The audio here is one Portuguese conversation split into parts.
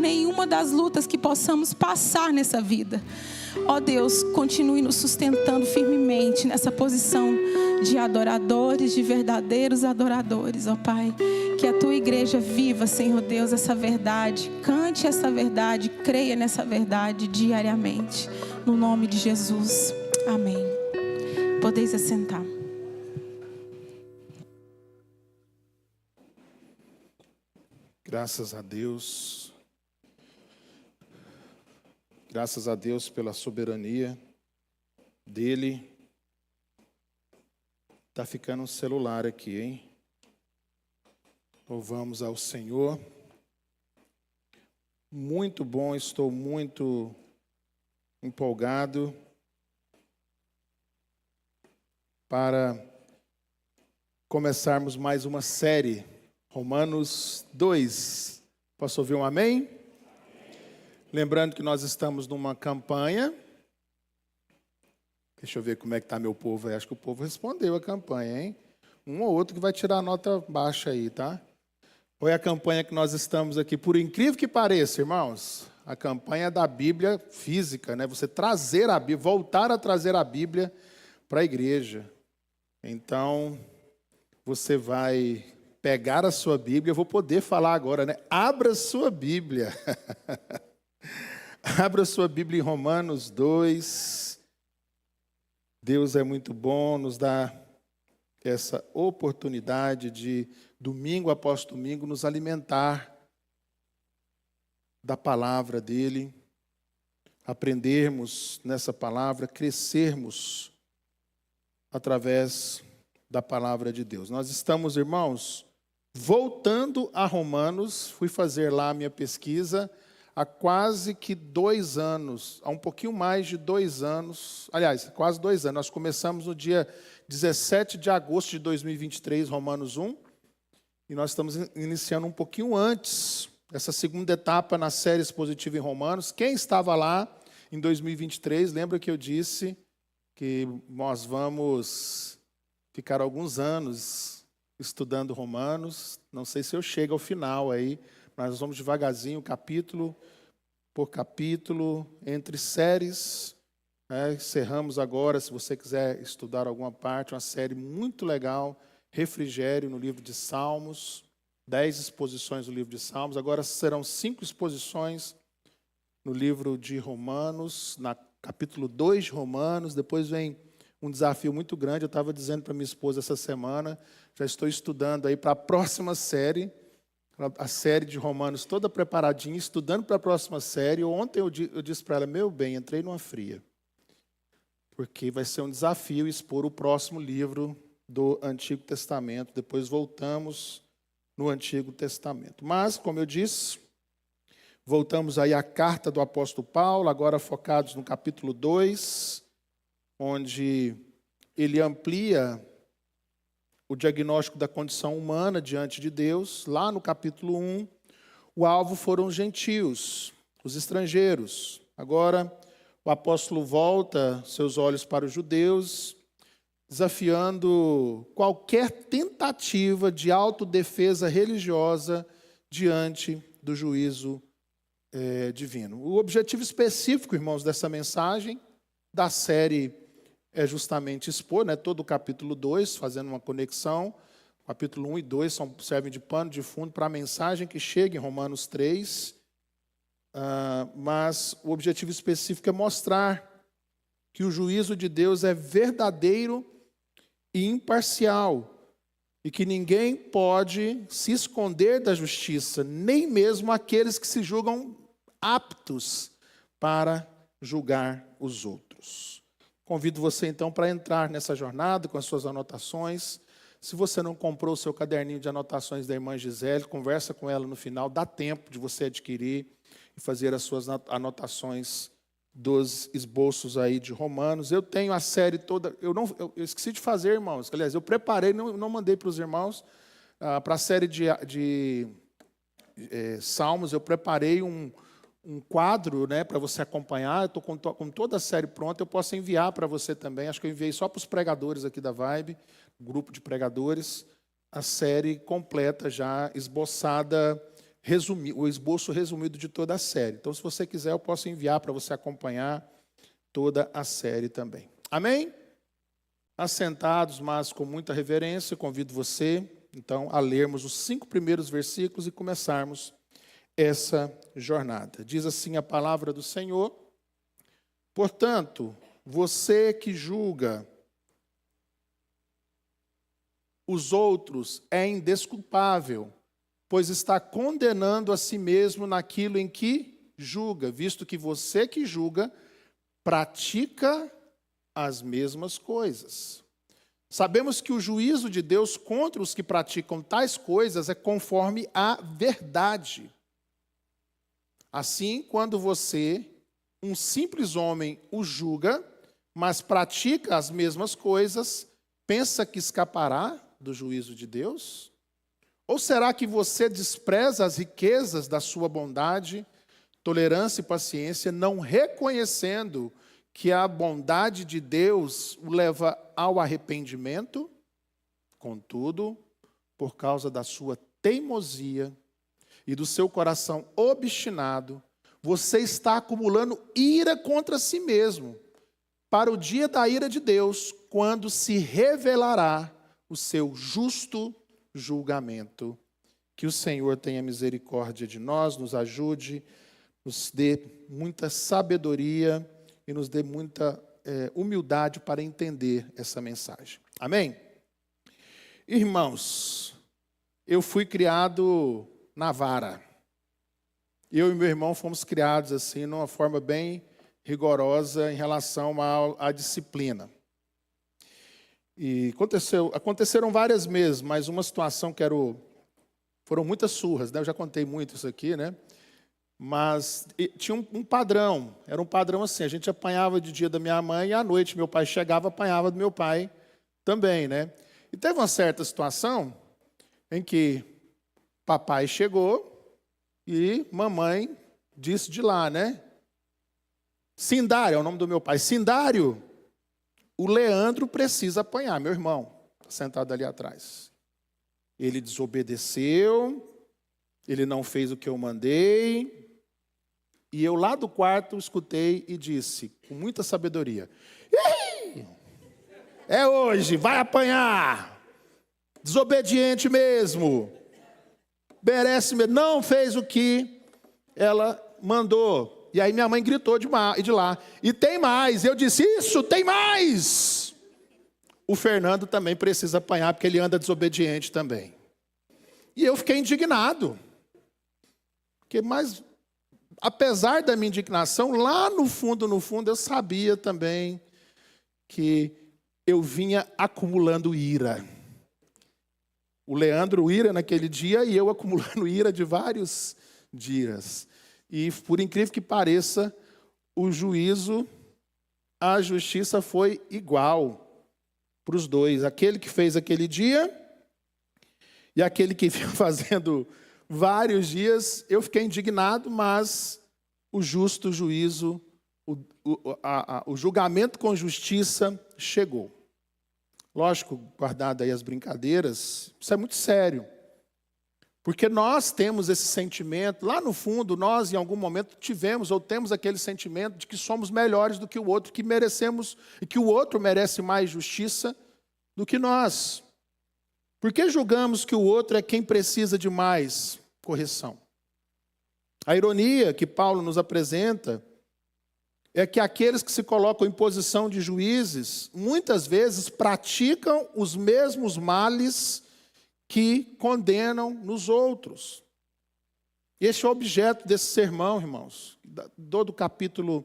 nenhuma das lutas que possamos passar nessa vida. Ó Deus, continue nos sustentando firmemente nessa posição de adoradores, de verdadeiros adoradores, ó Pai. Que a Tua igreja viva, Senhor Deus, essa verdade, cante essa verdade, creia nessa verdade diariamente. No nome de Jesus, amém. Podeis assentar. Graças a Deus. Graças a Deus pela soberania dele. Tá ficando um celular aqui, hein? Louvamos ao Senhor. Muito bom, estou muito empolgado para começarmos mais uma série, Romanos 2. Posso ouvir um amém? Lembrando que nós estamos numa campanha. Deixa eu ver como é que está meu povo aí. Acho que o povo respondeu a campanha, hein? Um ou outro que vai tirar a nota baixa aí, tá? Ou é a campanha que nós estamos aqui, por incrível que pareça, irmãos, a campanha da Bíblia física, né? Você trazer a Bíblia, voltar a trazer a Bíblia para a igreja. Então, você vai pegar a sua Bíblia, eu vou poder falar agora, né? Abra sua Bíblia. Abra sua Bíblia em Romanos 2. Deus é muito bom, nos dá essa oportunidade de, domingo após domingo, nos alimentar da palavra dele, aprendermos nessa palavra, crescermos através da palavra de Deus. Nós estamos, irmãos, voltando a Romanos, fui fazer lá a minha pesquisa, há quase que 2 anos, há um pouquinho mais de 2 anos, aliás, quase 2 anos. Nós começamos no dia 17 de agosto de 2023, Romanos 1, e nós estamos iniciando um pouquinho antes, essa segunda etapa na série expositiva em Romanos. Quem estava lá em 2023, lembra que eu disse que nós vamos ficar alguns anos estudando Romanos, não sei se eu chego ao final aí, mas nós vamos devagarzinho, capítulo por capítulo, entre séries. Encerramos agora, se você quiser estudar alguma parte, uma série muito legal, Refrigério, no livro de Salmos, 10 exposições no livro de Salmos. Agora serão 5 exposições no livro de Romanos, na capítulo 2 de Romanos. Depois vem um desafio muito grande. Eu estava dizendo para minha esposa essa semana, já estou estudando aí para a próxima série, a série de Romanos toda preparadinha, estudando para a próxima série. Ontem eu disse para ela, meu bem, entrei numa fria, porque vai ser um desafio expor o próximo livro do Antigo Testamento. Depois voltamos no Antigo Testamento. Mas, como eu disse, voltamos aí à carta do apóstolo Paulo, agora focados no capítulo 2, onde ele amplia o diagnóstico da condição humana diante de Deus. Lá no capítulo 1, o alvo foram os gentios, os estrangeiros. Agora, o apóstolo volta seus olhos para os judeus, desafiando qualquer tentativa de autodefesa religiosa diante do juízo divino. O objetivo específico, irmãos, dessa mensagem, da série, é justamente expor, né, todo o capítulo 2, fazendo uma conexão. Capítulo 1 e 2 servem de pano de fundo para a mensagem que chega em Romanos 3. Mas o objetivo específico é mostrar que o juízo de Deus é verdadeiro e imparcial, e que ninguém pode se esconder da justiça, nem mesmo aqueles que se julgam aptos para julgar os outros. Convido você, então, para entrar nessa jornada com as suas anotações. Se você não comprou o seu caderninho de anotações da irmã Gisele, conversa com ela no final, dá tempo de você adquirir e fazer as suas anotações dos esboços aí de Romanos. Eu tenho a série toda, eu esqueci de fazer, irmãos. Aliás, eu preparei, não mandei para os irmãos, para a série de Salmos, eu preparei um quadro, né, para você acompanhar. Eu estou com toda a série pronta, eu posso enviar para você também. Acho que eu enviei só para os pregadores aqui da Vibe, grupo de pregadores, a série completa já esboçada o esboço resumido de toda a série. Então, se você quiser, eu posso enviar para você acompanhar toda a série também. Amém? Assentados, mas com muita reverência, convido você, então, a lermos os 5 primeiros versículos e começarmos essa jornada. Diz assim a palavra do Senhor: portanto, você que julga os outros é indesculpável, pois está condenando a si mesmo naquilo em que julga, visto que você que julga pratica as mesmas coisas. Sabemos que o juízo de Deus contra os que praticam tais coisas é conforme a verdade. Assim, quando você, um simples homem, o julga, mas pratica as mesmas coisas, pensa que escapará do juízo de Deus? Ou será que você despreza as riquezas da sua bondade, tolerância e paciência, não reconhecendo que a bondade de Deus o leva ao arrependimento? Contudo, por causa da sua teimosia e do seu coração obstinado, você está acumulando ira contra si mesmo, para o dia da ira de Deus, quando se revelará o seu justo julgamento. Que o Senhor tenha misericórdia de nós, nos ajude, nos dê muita sabedoria e nos dê muita humildade para entender essa mensagem. Amém? Irmãos, eu fui criado na vara. Eu e meu irmão fomos criados assim, numa forma bem rigorosa em relação à disciplina. E aconteceram várias vezes, mas uma situação foram muitas surras, né? Eu já contei muito isso aqui, né? Mas tinha um padrão, era um padrão assim, a gente apanhava de dia da minha mãe e à noite meu pai chegava, apanhava do meu pai também, né? E teve uma certa situação em que papai chegou e mamãe disse de lá, né? Sindário é o nome do meu pai. Sindário, o Leandro precisa apanhar, meu irmão, sentado ali atrás. Ele desobedeceu, ele não fez o que eu mandei. E eu lá do quarto escutei e disse, com muita sabedoria: é hoje, vai apanhar. Desobediente mesmo. Merece mesmo. Não fez o que ela mandou. E aí minha mãe gritou de lá. E tem mais. Eu disse, isso, tem mais. O Fernando também precisa apanhar, porque ele anda desobediente também. E eu fiquei indignado. Mas, apesar da minha indignação, lá no fundo, eu sabia também que eu vinha acumulando ira. O Leandro ira naquele dia e eu acumulando ira de vários dias. E, por incrível que pareça, o juízo, a justiça foi igual para os dois. Aquele que fez aquele dia e aquele que vinha fazendo vários dias. Eu fiquei indignado, mas o justo juízo, o julgamento com justiça chegou. Lógico, guardado aí as brincadeiras, isso é muito sério. Porque nós temos esse sentimento, lá no fundo, nós em algum momento tivemos ou temos aquele sentimento de que somos melhores do que o outro, que merecemos, e que o outro merece mais justiça do que nós. Por que julgamos que o outro é quem precisa de mais correção? A ironia que Paulo nos apresenta é que aqueles que se colocam em posição de juízes, muitas vezes praticam os mesmos males que condenam nos outros. Este é o objeto desse sermão, irmãos, do capítulo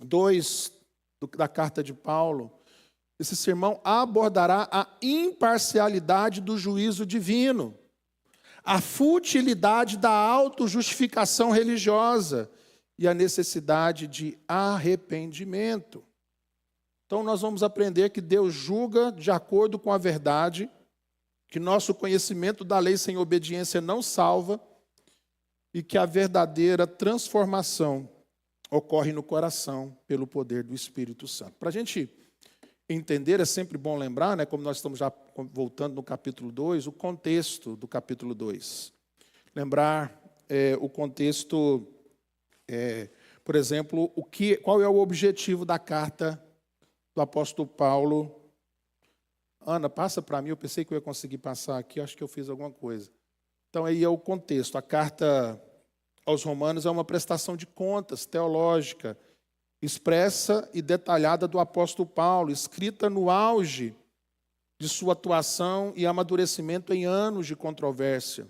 2 da carta de Paulo. Esse sermão abordará a imparcialidade do juízo divino, a futilidade da autojustificação religiosa e a necessidade de arrependimento. Então nós vamos aprender que Deus julga de acordo com a verdade, que nosso conhecimento da lei sem obediência não salva e que a verdadeira transformação ocorre no coração pelo poder do Espírito Santo. Para a gente entender, é sempre bom lembrar, né, como nós estamos já voltando no capítulo 2, o contexto do capítulo 2. lembrar o contexto, por exemplo, qual é o objetivo da carta do apóstolo Paulo. Ana, passa para mim, eu pensei que eu ia conseguir passar aqui, acho que eu fiz alguma coisa. Então, aí é o contexto. A carta aos Romanos é uma prestação de contas teológica, expressa e detalhada do apóstolo Paulo, escrita no auge de sua atuação e amadurecimento em anos de controvérsia.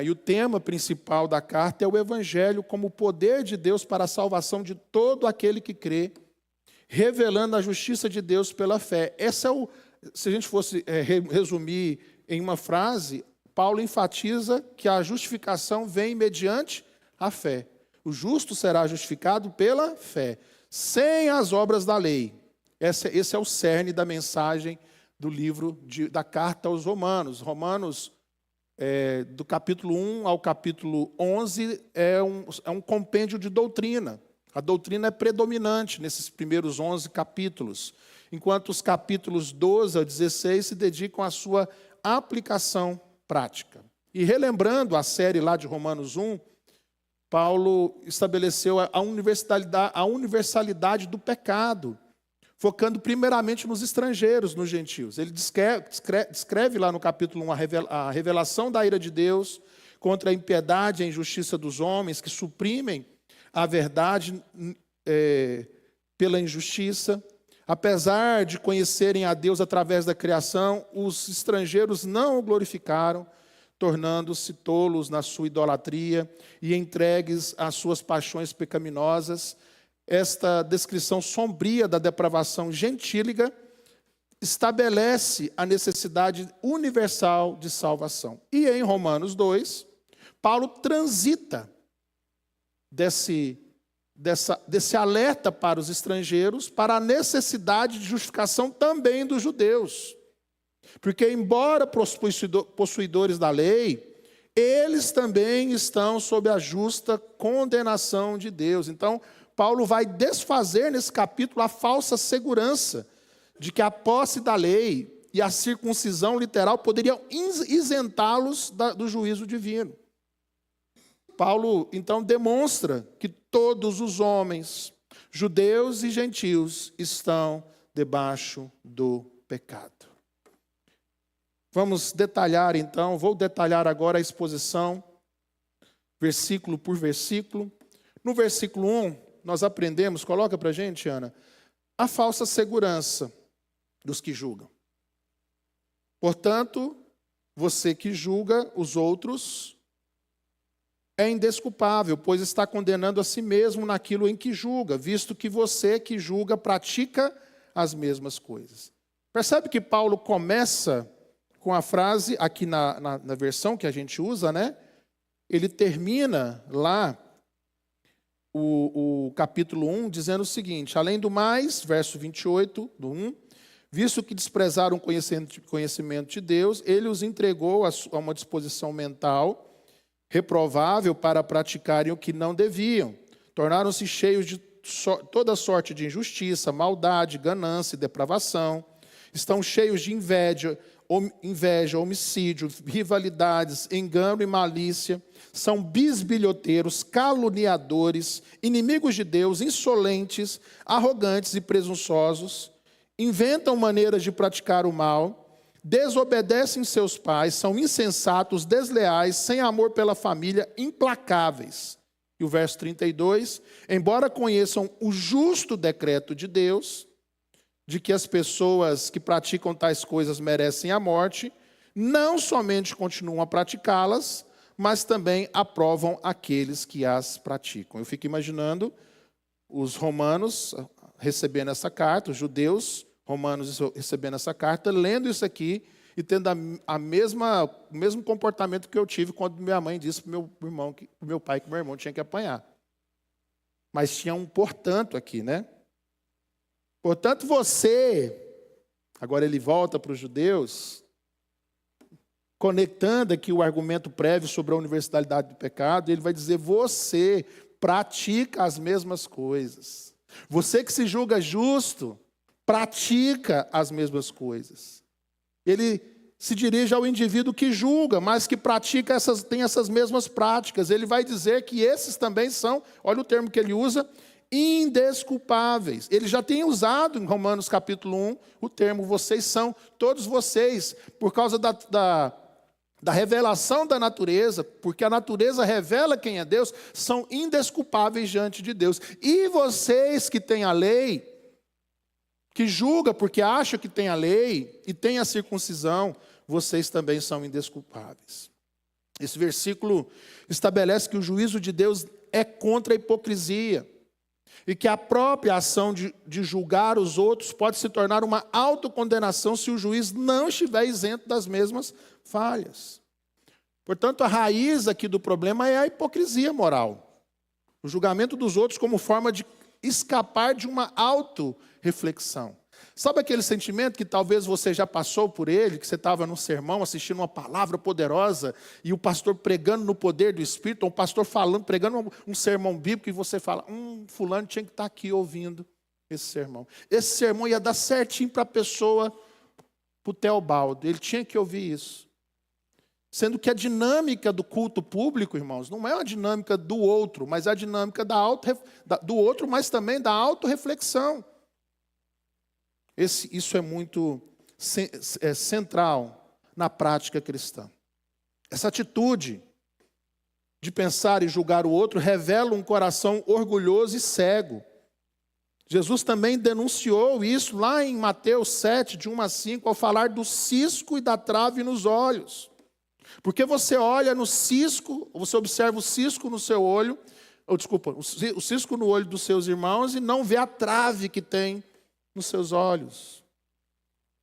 E o tema principal da carta é o Evangelho como poder de Deus para a salvação de todo aquele que crê, revelando a justiça de Deus pela fé. Se a gente fosse resumir em uma frase, Paulo enfatiza que a justificação vem mediante a fé. O justo será justificado pela fé, sem as obras da lei. Esse é o cerne da mensagem do livro da carta aos Romanos. Romanos, do capítulo 1 ao capítulo 11, é um compêndio de doutrina. A doutrina é predominante nesses primeiros 11 capítulos, enquanto os capítulos 12 ao 16 se dedicam à sua aplicação prática. E relembrando a série lá de Romanos 1, Paulo estabeleceu a universalidade do pecado, focando primeiramente nos estrangeiros, nos gentios. Ele descreve lá no capítulo 1 a revelação da ira de Deus contra a impiedade e a injustiça dos homens, que suprimem a verdade pela injustiça. Apesar de conhecerem a Deus através da criação, os estrangeiros não o glorificaram, tornando-se tolos na sua idolatria e entregues às suas paixões pecaminosas. Esta descrição sombria da depravação gentílica estabelece a necessidade universal de salvação. E em Romanos 2, Paulo transita desse alerta para os estrangeiros, para a necessidade de justificação também dos judeus. Porque, embora possuidores da lei, eles também estão sob a justa condenação de Deus. Então, Paulo vai desfazer nesse capítulo a falsa segurança de que a posse da lei e a circuncisão literal poderiam isentá-los do juízo divino. Paulo, então, demonstra que todos os homens, judeus e gentios, estão debaixo do pecado. Vamos detalhar, então, vou detalhar agora a exposição, versículo por versículo. No versículo 1, nós aprendemos, coloca para a gente, Ana, a falsa segurança dos que julgam. Portanto, você que julga os outros é indesculpável, pois está condenando a si mesmo naquilo em que julga, visto que você que julga pratica as mesmas coisas. Percebe que Paulo começa com a frase, aqui na versão que a gente usa, né? Ele termina lá o capítulo 1 dizendo o seguinte: além do mais, verso 28 do 1, visto que desprezaram o conhecimento de Deus, ele os entregou a uma disposição mental reprovável para praticarem o que não deviam. Tornaram-se cheios de toda sorte de injustiça, maldade, ganância e depravação. Estão cheios de inveja, homicídio, rivalidades, engano e malícia. São bisbilhoteiros, caluniadores, inimigos de Deus, insolentes, arrogantes e presunçosos. Inventam maneiras de praticar o mal. Desobedecem seus pais, são insensatos, desleais, sem amor pela família, implacáveis. E o verso 32, embora conheçam o justo decreto de Deus, de que as pessoas que praticam tais coisas merecem a morte, não somente continuam a praticá-las, mas também aprovam aqueles que as praticam. Eu fico imaginando os romanos recebendo essa carta, os judeus romanos recebendo essa carta, lendo isso aqui e tendo o mesmo comportamento que eu tive quando minha mãe disse para o meu pai que meu irmão tinha que apanhar. Mas tinha um portanto aqui, né? Portanto, agora ele volta para os judeus, conectando aqui o argumento prévio sobre a universalidade do pecado, ele vai dizer: você pratica as mesmas coisas. Você que se julga justo, pratica as mesmas coisas. Ele se dirige ao indivíduo que julga, mas que pratica tem essas mesmas práticas. Ele vai dizer que esses também são, olha o termo que ele usa, indesculpáveis. Ele já tem usado em Romanos capítulo 1 o termo vocês são, todos vocês, por causa da revelação da natureza, porque a natureza revela quem é Deus, são indesculpáveis diante de Deus. E vocês que têm a lei, que julga porque acha que tem a lei e tem a circuncisão, vocês também são indesculpáveis. Esse versículo estabelece que o juízo de Deus é contra a hipocrisia e que a própria ação de julgar os outros pode se tornar uma autocondenação se o juiz não estiver isento das mesmas falhas. Portanto, a raiz aqui do problema é a hipocrisia moral. O julgamento dos outros como forma de escapar de uma autorreflexão. Sabe aquele sentimento que talvez você já passou por ele, que você estava num sermão, assistindo uma palavra poderosa, e o pastor pregando no poder do Espírito, ou o pastor pregando um sermão bíblico, e você fala, fulano tinha que estar aqui ouvindo esse sermão. Esse sermão ia dar certinho para a pessoa, para o Teobaldo, ele tinha que ouvir isso. Sendo que a dinâmica do culto público, irmãos, não é a dinâmica do outro, mas a dinâmica do outro, mas também da autorreflexão. Isso é muito central na prática cristã. Essa atitude de pensar e julgar o outro revela um coração orgulhoso e cego. Jesus também denunciou isso lá em Mateus 7, de 1 a 5, ao falar do cisco e da trave nos olhos. Porque você olha no cisco, você observa o cisco no seu olho, o cisco no olho dos seus irmãos e não vê a trave que tem nos seus olhos.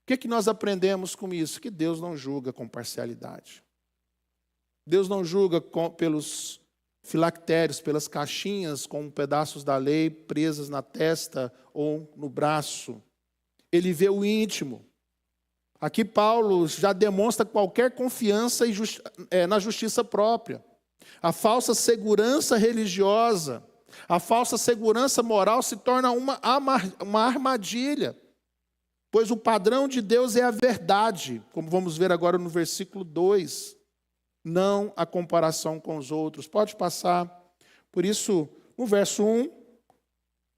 O que nós aprendemos com isso? Que Deus não julga com parcialidade. Deus não julga pelos filactérios, pelas caixinhas com pedaços da lei presas na testa ou no braço. Ele vê o íntimo. Aqui Paulo já demonstra qualquer confiança na justiça própria. A falsa segurança religiosa, a falsa segurança moral se torna uma armadilha, pois o padrão de Deus é a verdade, como vamos ver agora no versículo 2, não a comparação com os outros. Pode passar. Por isso, no verso 1,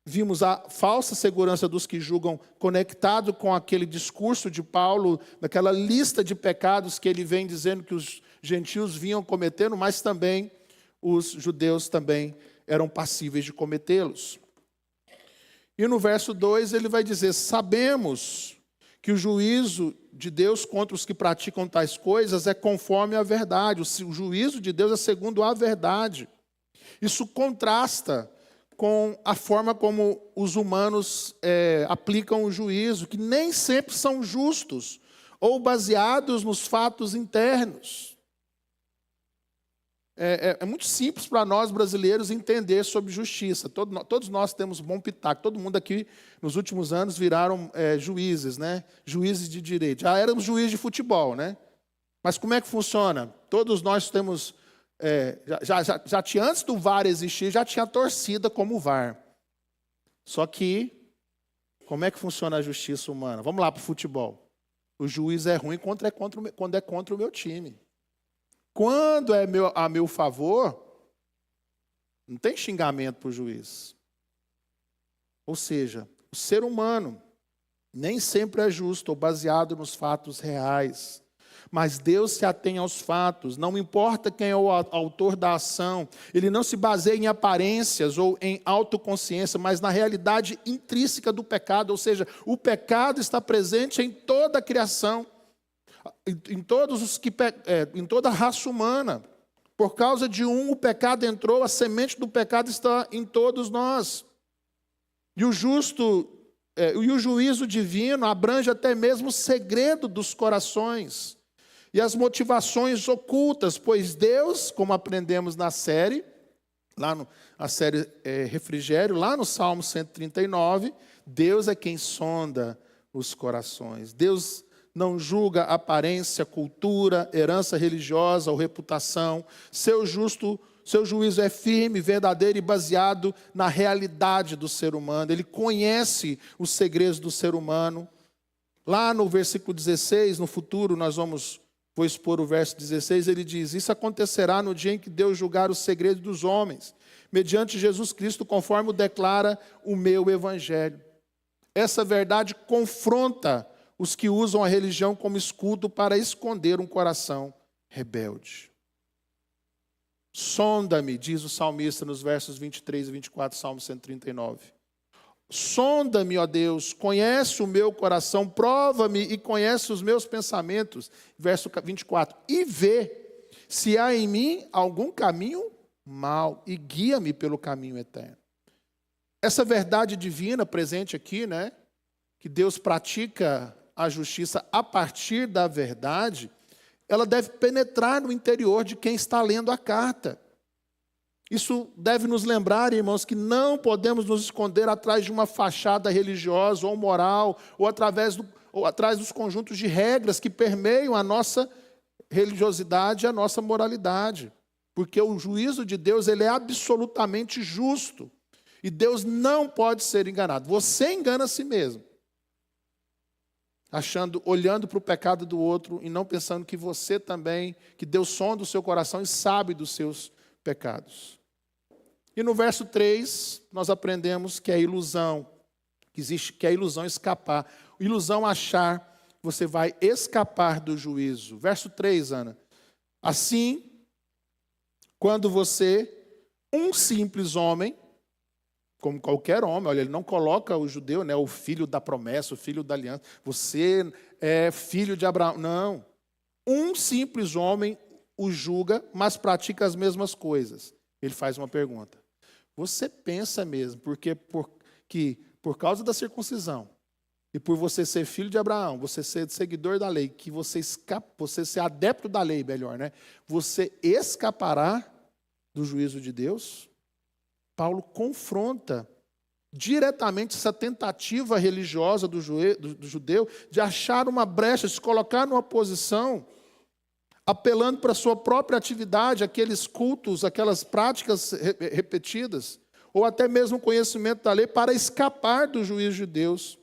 vimos a falsa segurança dos que julgam conectado com aquele discurso de Paulo, daquela lista de pecados que ele vem dizendo que os gentios vinham cometendo, mas também os judeus também eram passíveis de cometê-los. E no verso 2 ele vai dizer, sabemos que o juízo de Deus contra os que praticam tais coisas é conforme a verdade. O juízo de Deus é segundo a verdade. Isso contrasta com a forma como os humanos aplicam o juízo, que nem sempre são justos ou baseados nos fatos internos. É muito simples para nós brasileiros entender sobre justiça. Todos nós temos bom pitaco. Todo mundo aqui, nos últimos anos, viraram juízes, né? Juízes de direito. Já éramos juízes de futebol, né? Mas como é que funciona? Todos nós temos... já tinha, antes do VAR existir, já tinha torcida como o VAR. Só que, como é que funciona a justiça humana? Vamos lá para o futebol. O juiz é ruim quando é contra o meu time. Quando é a meu favor, não tem xingamento para o juiz. Ou seja, o ser humano nem sempre é justo ou baseado nos fatos reais. Mas Deus se atém aos fatos, não importa quem é o autor da ação. Ele não se baseia em aparências ou em autoconsciência, mas na realidade intrínseca do pecado. Ou seja, o pecado está presente em toda a criação. Em toda a raça humana. Por causa de o pecado entrou, a semente do pecado está em todos nós. E o juízo divino abrange até mesmo o segredo dos corações e as motivações ocultas, pois Deus, como aprendemos na série, a série Refrigério, lá no Salmo 139, Deus é quem sonda os corações. Deus não julga aparência, cultura, herança religiosa ou reputação. Seu juízo é firme, verdadeiro e baseado na realidade do ser humano. Ele conhece os segredos do ser humano Lá no versículo 16, no futuro vou expor o verso 16, ele diz: isso acontecerá no dia em que Deus julgar os segredos dos homens, mediante Jesus Cristo, conforme o declara o meu evangelho. Essa verdade confronta os que usam a religião como escudo para esconder um coração rebelde. Sonda-me, diz o salmista nos versos 23 e 24, Salmo 139. Sonda-me, ó Deus, conhece o meu coração, prova-me e conhece os meus pensamentos. Verso 24. E vê se há em mim algum caminho mau e guia-me pelo caminho eterno. Essa verdade divina presente aqui, né? Que Deus pratica a justiça a partir da verdade, ela deve penetrar no interior de quem está lendo a carta. Isso deve nos lembrar, irmãos, que não podemos nos esconder atrás de uma fachada religiosa ou moral, ou atrás dos conjuntos de regras que permeiam a nossa religiosidade e a nossa moralidade. Porque o juízo de Deus, ele é absolutamente justo. E Deus não pode ser enganado. Você engana a si mesmo, olhando para o pecado do outro e não pensando que você também, que Deus sonda o seu coração e sabe dos seus pecados. E no verso 3, nós aprendemos que é ilusão, que é a ilusão escapar. Ilusão achar que você vai escapar do juízo. Verso 3, Ana. Assim, quando você, um simples homem, como qualquer homem, olha, ele não coloca o judeu, né, o filho da promessa, o filho da aliança, você é filho de Abraão. Não. Um simples homem o julga, mas pratica as mesmas coisas. Ele faz uma pergunta. Você pensa mesmo, que por causa da circuncisão, e por você ser filho de Abraão, você ser seguidor da lei, que você ser adepto da lei, melhor, né? Você escapará do juízo de Deus? Paulo confronta diretamente essa tentativa religiosa do judeu de achar uma brecha, de se colocar numa posição, apelando para a sua própria atividade, aqueles cultos, aquelas práticas repetidas, ou até mesmo o conhecimento da lei, para escapar do juízo de Deus.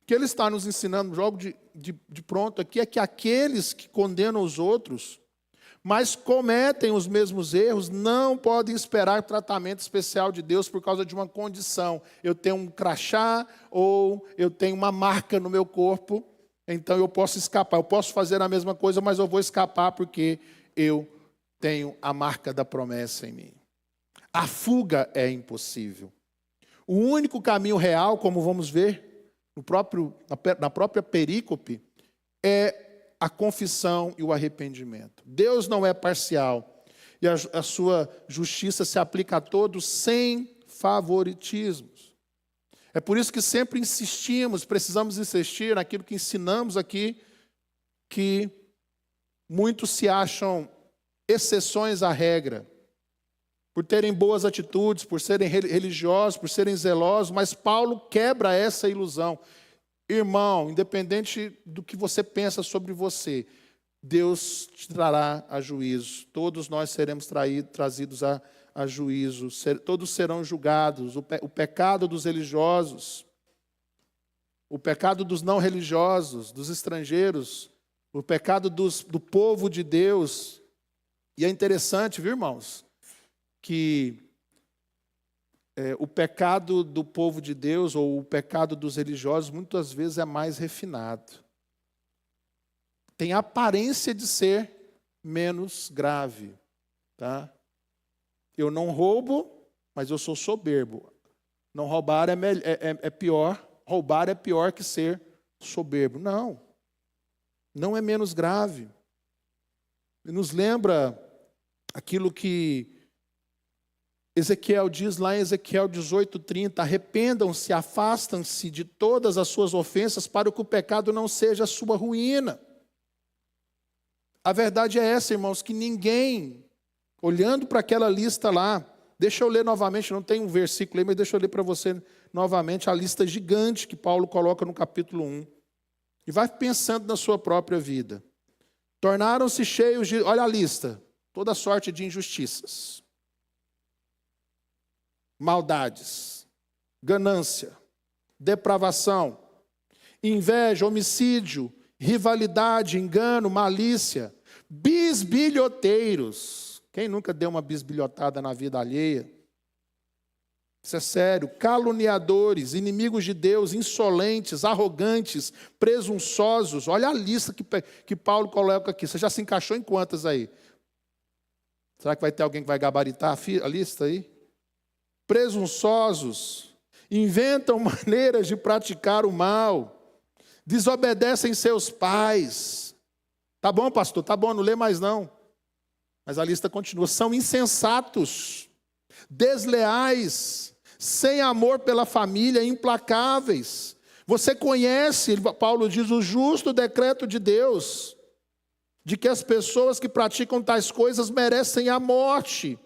O que ele está nos ensinando logo de pronto aqui é que aqueles que condenam os outros, mas cometem os mesmos erros, não podem esperar tratamento especial de Deus por causa de uma condição. Eu tenho um crachá ou eu tenho uma marca no meu corpo, então eu posso escapar. Eu posso fazer a mesma coisa, mas eu vou escapar porque eu tenho a marca da promessa em mim. A fuga é impossível. O único caminho real, como vamos ver na própria perícope, é a confissão e o arrependimento. Deus não é parcial e a sua justiça se aplica a todos sem favoritismos. É por isso que sempre precisamos insistir naquilo que ensinamos aqui, que muitos se acham exceções à regra, por terem boas atitudes, por serem religiosos, por serem zelosos, mas Paulo quebra essa ilusão. Irmão, independente do que você pensa sobre você, Deus te trará a juízo. Todos nós seremos trazidos a juízo. Todos serão julgados. O pecado dos religiosos, o pecado dos não religiosos, dos estrangeiros, o pecado do povo de Deus. E é interessante, viu, irmãos, que o pecado do povo de Deus ou o pecado dos religiosos muitas vezes é mais refinado. Tem a aparência de ser menos grave. Tá? Eu não roubo, mas eu sou soberbo. Não roubar é pior. Roubar é pior que ser soberbo. Não. Não é menos grave. E nos lembra aquilo que Ezequiel diz lá em Ezequiel 18:30, arrependam-se, afastam-se de todas as suas ofensas para que o pecado não seja a sua ruína. A verdade é essa, irmãos, que ninguém, olhando para aquela lista lá, deixa eu ler novamente, não tem um versículo aí, mas deixa eu ler para você novamente a lista gigante que Paulo coloca no capítulo 1. E vai pensando na sua própria vida. Tornaram-se cheios de, olha a lista, toda sorte de injustiças, maldades, ganância, depravação, inveja, homicídio, rivalidade, engano, malícia, bisbilhoteiros. Quem nunca deu uma bisbilhotada na vida alheia? Isso é sério. Caluniadores, inimigos de Deus, insolentes, arrogantes, presunçosos. Olha a lista que Paulo coloca aqui. Você já se encaixou em quantas aí? Será que vai ter alguém que vai gabaritar a lista aí? Presunçosos, inventam maneiras de praticar o mal, desobedecem seus pais. Tá bom, pastor? Tá bom, não lê mais não. Mas a lista continua. São insensatos, desleais, sem amor pela família, implacáveis. Você conhece, Paulo diz, o justo decreto de Deus, de que as pessoas que praticam tais coisas merecem a morte.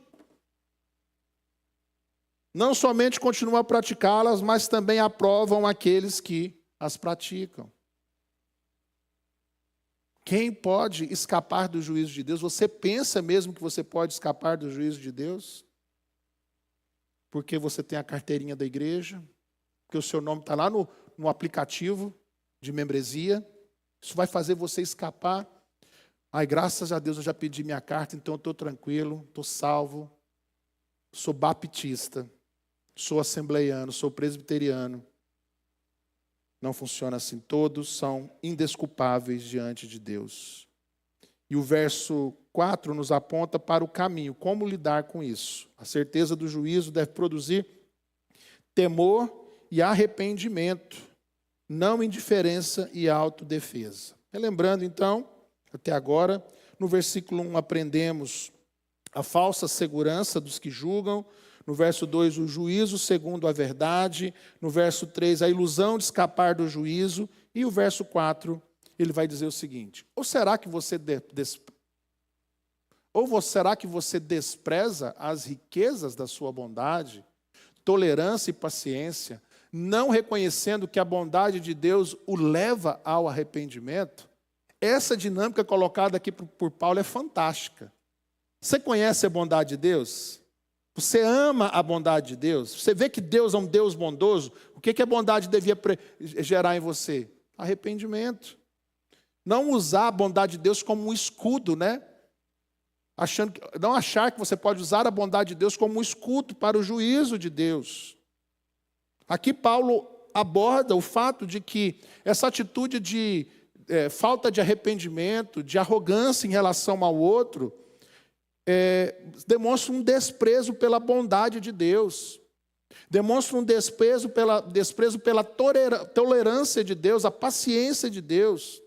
Não somente continuam a praticá-las, mas também aprovam aqueles que as praticam. Quem pode escapar do juízo de Deus? Você pensa mesmo que você pode escapar do juízo de Deus? Porque você tem a carteirinha da igreja, porque o seu nome está lá no aplicativo de membresia. Isso vai fazer você escapar. Ai, graças a Deus eu já pedi minha carta, então eu estou tranquilo, estou salvo. Sou baptista, sou assembleiano, sou presbiteriano. Não funciona assim. Todos são indesculpáveis diante de Deus. E o verso 4 nos aponta para o caminho. Como lidar com isso? A certeza do juízo deve produzir temor e arrependimento, não indiferença e autodefesa. Relembrando então, até agora, no versículo 1 aprendemos a falsa segurança dos que julgam. No verso 2, o juízo segundo a verdade. No verso 3, a ilusão de escapar do juízo. E o verso 4, ele vai dizer o seguinte: Ou será que você despreza as riquezas da sua bondade, tolerância e paciência, não reconhecendo que a bondade de Deus o leva ao arrependimento? Essa dinâmica colocada aqui por Paulo é fantástica. Você conhece a bondade de Deus? Você ama a bondade de Deus? Você vê que Deus é um Deus bondoso? O que a bondade devia gerar em você? Arrependimento. Não usar a bondade de Deus como um escudo, né? Não achar que você pode usar a bondade de Deus como um escudo para o juízo de Deus. Aqui Paulo aborda o fato de que essa atitude de falta de arrependimento, de arrogância em relação ao outro, demonstra um desprezo pela bondade de Deus, demonstra um desprezo pela tolerância de Deus, a paciência de Deus.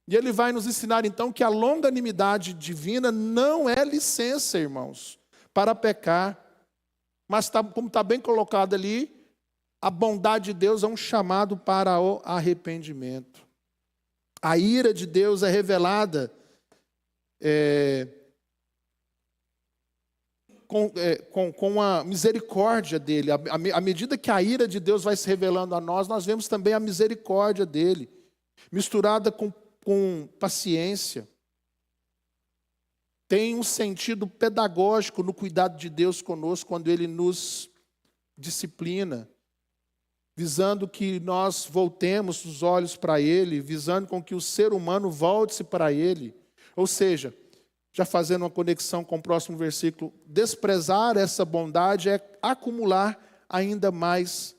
E ele vai nos ensinar então que a longanimidade divina não é licença, irmãos, para pecar, mas como está bem colocado ali, a bondade de Deus é um chamado para o arrependimento. A ira de Deus é revelada com a misericórdia dele. À medida que a ira de Deus vai se revelando a nós vemos também a misericórdia dele, misturada com paciência. Tem um sentido pedagógico no cuidado de Deus conosco, quando ele nos disciplina, visando que nós voltemos os olhos para ele, visando com que o ser humano volte-se para ele. Ou seja, já fazendo uma conexão com o próximo versículo, desprezar essa bondade é acumular ainda mais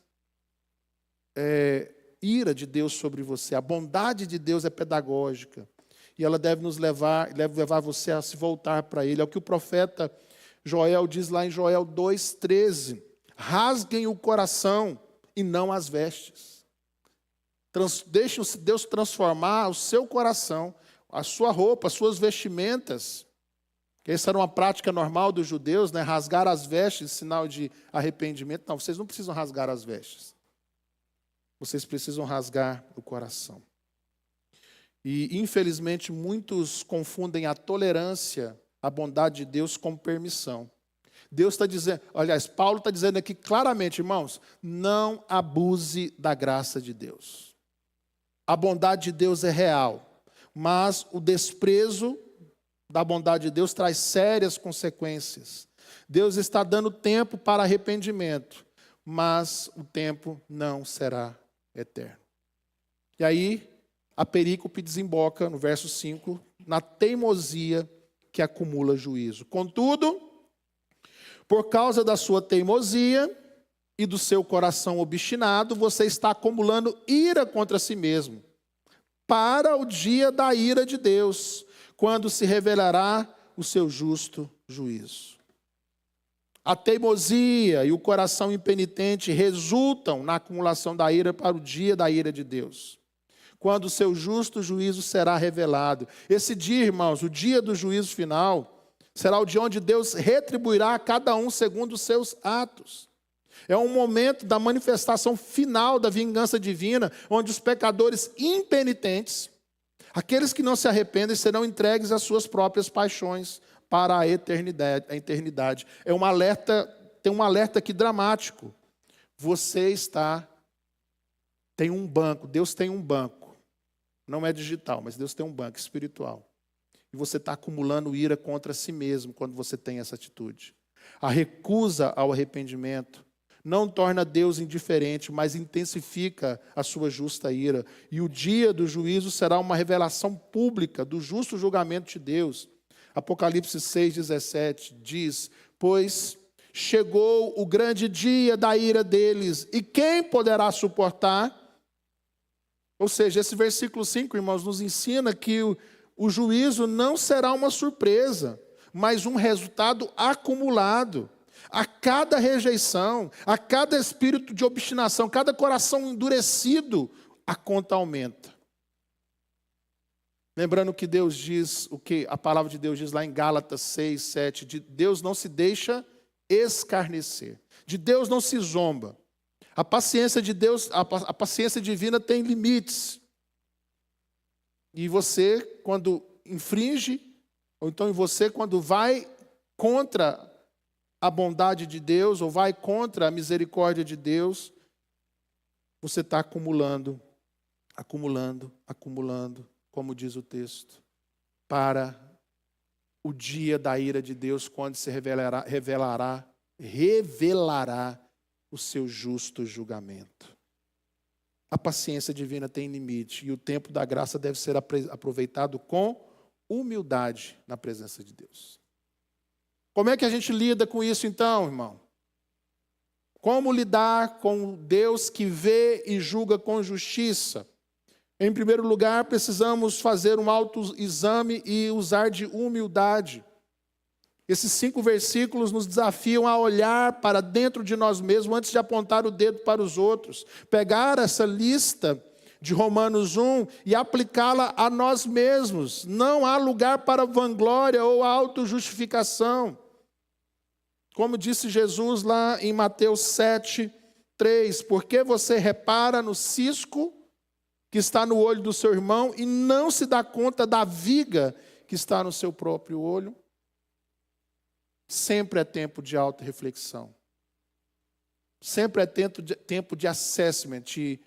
ira de Deus sobre você. A bondade de Deus é pedagógica e ela deve levar você a se voltar para ele. É o que o profeta Joel diz lá em Joel 2,13: rasguem o coração e não as vestes. Deixem Deus transformar o seu coração, a sua roupa, as suas vestimentas. Essa era uma prática normal dos judeus, né? Rasgar as vestes, sinal de arrependimento. Não, vocês não precisam rasgar as vestes. Vocês precisam rasgar o coração. E, infelizmente, muitos confundem a tolerância, a bondade de Deus com permissão. Deus está dizendo, aliás, Paulo está dizendo aqui claramente, irmãos, não abuse da graça de Deus. A bondade de Deus é real, mas o desprezo da bondade de Deus traz sérias consequências. Deus está dando tempo para arrependimento, mas o tempo não será eterno. E aí, a perícope desemboca, no verso 5, na teimosia que acumula juízo. Contudo, por causa da sua teimosia e do seu coração obstinado, você está acumulando ira contra si mesmo, para o dia da ira de Deus, quando se revelará o seu justo juízo. A teimosia e o coração impenitente resultam na acumulação da ira para o dia da ira de Deus, quando o seu justo juízo será revelado. Esse dia, irmãos, o dia do juízo final, será o dia onde Deus retribuirá a cada um segundo os seus atos. É um momento da manifestação final da vingança divina, onde os pecadores impenitentes, aqueles que não se arrependem, serão entregues às suas próprias paixões para a eternidade. Tem um alerta aqui dramático. Você tem um banco, Deus tem um banco. Não é digital, mas Deus tem um banco espiritual. E você está acumulando ira contra si mesmo quando você tem essa atitude. A recusa ao arrependimento não torna Deus indiferente, mas intensifica a sua justa ira. E o dia do juízo será uma revelação pública do justo julgamento de Deus. Apocalipse 6,17 diz: pois chegou o grande dia da ira deles, e quem poderá suportar? Ou seja, esse versículo 5, irmãos, nos ensina que o juízo não será uma surpresa, mas um resultado acumulado. A cada rejeição, a cada espírito de obstinação, cada coração endurecido, a conta aumenta. Lembrando que Deus diz, o que a palavra de Deus diz lá em Gálatas 6, 7, de Deus não se deixa escarnecer, de Deus não se zomba. A paciência de Deus, a paciência divina tem limites. E você, quando infringe, ou então você, quando vai contra a bondade de Deus, ou vai contra a misericórdia de Deus, você está acumulando, como diz o texto, para o dia da ira de Deus, quando se revelará o seu justo julgamento. A paciência divina tem limite, e o tempo da graça deve ser aproveitado com humildade na presença de Deus. Como é que a gente lida com isso então, irmão? Como lidar com Deus que vê e julga com justiça? Em primeiro lugar, precisamos fazer um autoexame e usar de humildade. Esses 5 versículos nos desafiam a olhar para dentro de nós mesmos antes de apontar o dedo para os outros. Pegar essa lista de Romanos 1 e aplicá-la a nós mesmos. Não há lugar para vanglória ou autojustificação. Como disse Jesus lá em Mateus 7, 3, por que você repara no cisco que está no olho do seu irmão e não se dá conta da viga que está no seu próprio olho? Sempre é tempo de autorreflexão. Sempre é tempo de assessment, de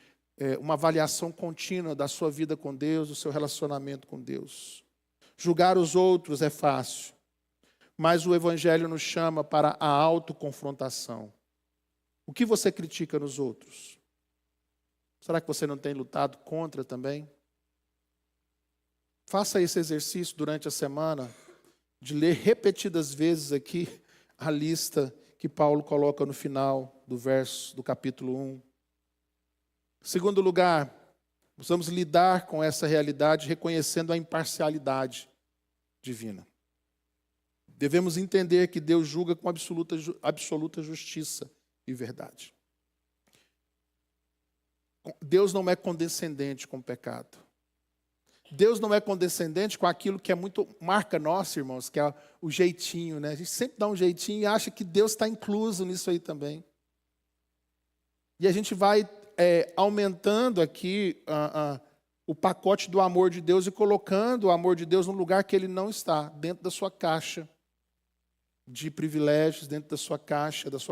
uma avaliação contínua da sua vida com Deus, do seu relacionamento com Deus. Julgar os outros é fácil, mas o Evangelho nos chama para a autoconfrontação. O que você critica nos outros? Será que você não tem lutado contra também? Faça esse exercício durante a semana, de ler repetidas vezes aqui a lista que Paulo coloca no final do capítulo 1. Segundo lugar, precisamos lidar com essa realidade reconhecendo a imparcialidade divina. Devemos entender que Deus julga com absoluta justiça e verdade. Deus não é condescendente com o pecado. Deus não é condescendente com aquilo que é muito marca nossa, irmãos, que é o jeitinho, né? A gente sempre dá um jeitinho e acha que Deus está incluso nisso aí também. E a gente vai aumentando aqui o pacote do amor de Deus e colocando o amor de Deus no lugar que ele não está, dentro da sua caixa de privilégios, dentro da sua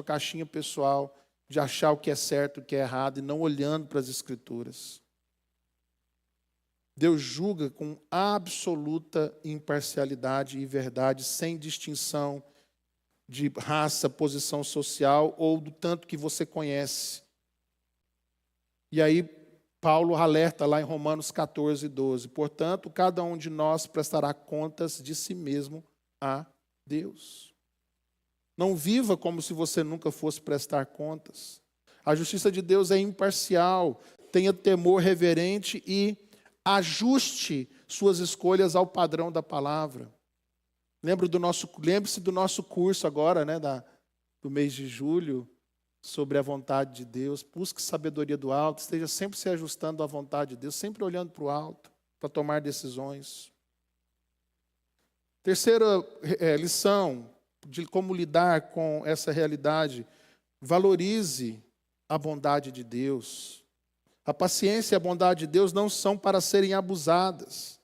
caixinha pessoal, de achar o que é certo, o que é errado, e não olhando para as Escrituras. Deus julga com absoluta imparcialidade e verdade, sem distinção de raça, posição social ou do tanto que você conhece. E aí, Paulo alerta lá em Romanos 14, 12. Portanto, cada um de nós prestará contas de si mesmo a Deus. Não viva como se você nunca fosse prestar contas. A justiça de Deus é imparcial. Tenha temor reverente e ajuste suas escolhas ao padrão da palavra. Lembre-se do nosso curso agora, né, do mês de julho, sobre a vontade de Deus. Busque sabedoria do alto, esteja sempre se ajustando à vontade de Deus, sempre olhando para o alto, para tomar decisões. Terceira lição de como lidar com essa realidade: valorize a bondade de Deus. A paciência e a bondade de Deus não são para serem abusadas,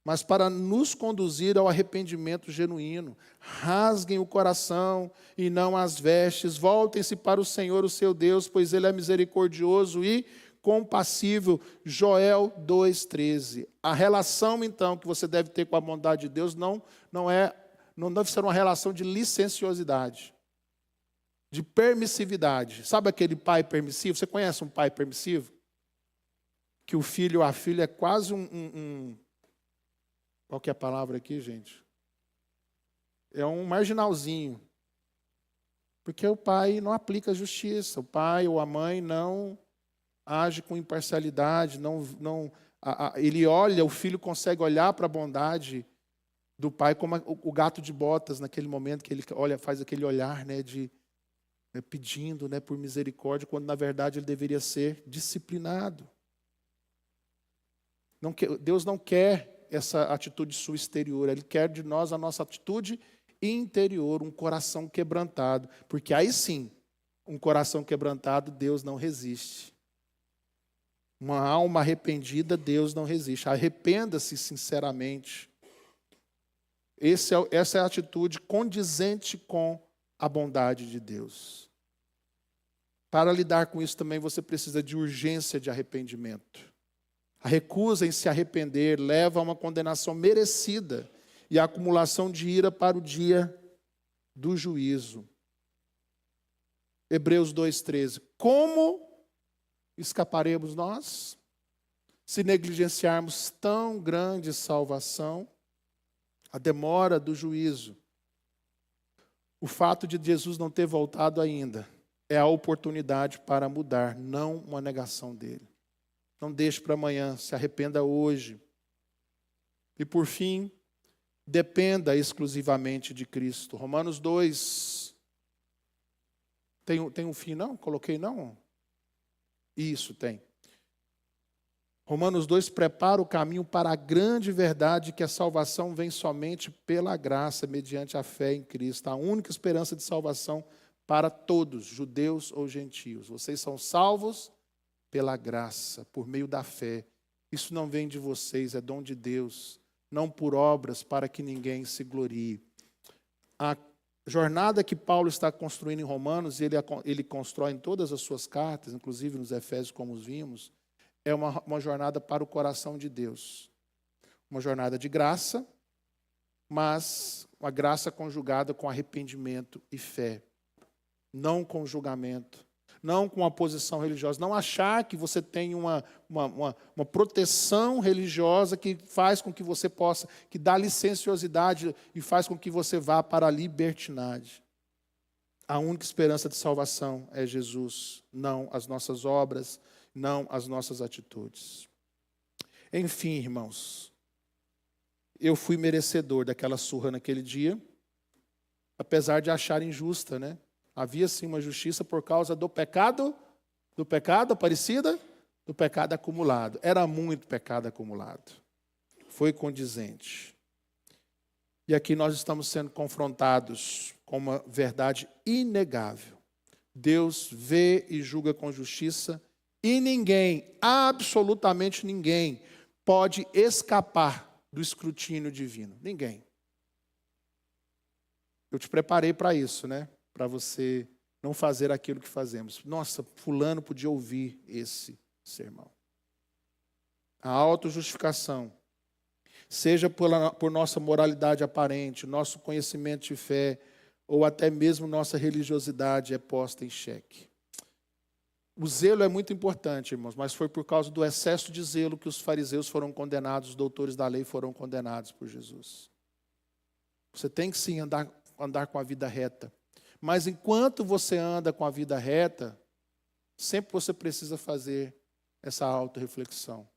mas para nos conduzir ao arrependimento genuíno. Rasguem o coração e não as vestes. Voltem-se para o Senhor, o seu Deus, pois Ele é misericordioso e compassível. Joel 2,13. A relação, então, que você deve ter com a bondade de Deus não deve ser uma relação de licenciosidade, de permissividade. Sabe aquele pai permissivo? Você conhece um pai permissivo? Que o filho ou a filha é quase qual que é a palavra aqui, gente? É um marginalzinho. Porque o pai não aplica justiça. O pai ou a mãe não age com imparcialidade. Ele olha, o filho consegue olhar para a bondade do pai como o gato de botas, naquele momento que ele faz aquele olhar, né, pedindo, né, por misericórdia, quando na verdade ele deveria ser disciplinado. Deus não quer essa atitude sua exterior, Ele quer de nós a nossa atitude interior, um coração quebrantado, porque aí sim, um coração quebrantado, Deus não resiste. Uma alma arrependida, Deus não resiste. Arrependa-se sinceramente. Essa é a atitude condizente com a bondade de Deus. Para lidar com isso também você precisa de urgência de arrependimento. A recusa em se arrepender leva a uma condenação merecida e a acumulação de ira para o dia do juízo. Hebreus 2,13. Como escaparemos nós se negligenciarmos tão grande salvação? A demora do juízo. O fato de Jesus não ter voltado ainda é a oportunidade para mudar, não uma negação dele. Não deixe para amanhã, se arrependa hoje. E por fim, dependa exclusivamente de Cristo. Romanos 2. Tem um fim não? Coloquei não? Isso, tem. Romanos 2 prepara o caminho para a grande verdade que a salvação vem somente pela graça, mediante a fé em Cristo. A única esperança de salvação para todos, judeus ou gentios. Vocês são salvos pela graça, por meio da fé. Isso não vem de vocês, é dom de Deus, não por obras para que ninguém se glorie. A jornada que Paulo está construindo em Romanos, ele constrói em todas as suas cartas, inclusive nos Efésios, como os vimos, é uma jornada para o coração de Deus. Uma jornada de graça, mas uma graça conjugada com arrependimento e fé. Não com julgamento, não com a posição religiosa. Não achar que você tem uma proteção religiosa que faz com que você possa, que dá licenciosidade e faz com que você vá para a libertinagem. A única esperança de salvação é Jesus, não as nossas obras, não as nossas atitudes. Enfim, irmãos, eu fui merecedor daquela surra naquele dia, apesar de achar injusta, né? Havia sim uma justiça por causa do pecado Aparecida? Do pecado acumulado. Era muito pecado acumulado. Foi condizente. E aqui nós estamos sendo confrontados com uma verdade inegável. Deus vê e julga com justiça e ninguém, absolutamente ninguém, pode escapar do escrutínio divino. Ninguém. Eu te preparei para isso, né? Para você não fazer aquilo que fazemos. Nossa, fulano podia ouvir esse sermão. A autojustificação, seja por nossa moralidade aparente, nosso conhecimento de fé, ou até mesmo nossa religiosidade é posta em xeque. O zelo é muito importante, irmãos, mas foi por causa do excesso de zelo que os fariseus foram condenados, os doutores da lei foram condenados por Jesus. Você tem que sim andar com a vida reta. Mas enquanto você anda com a vida reta, sempre você precisa fazer essa autorreflexão.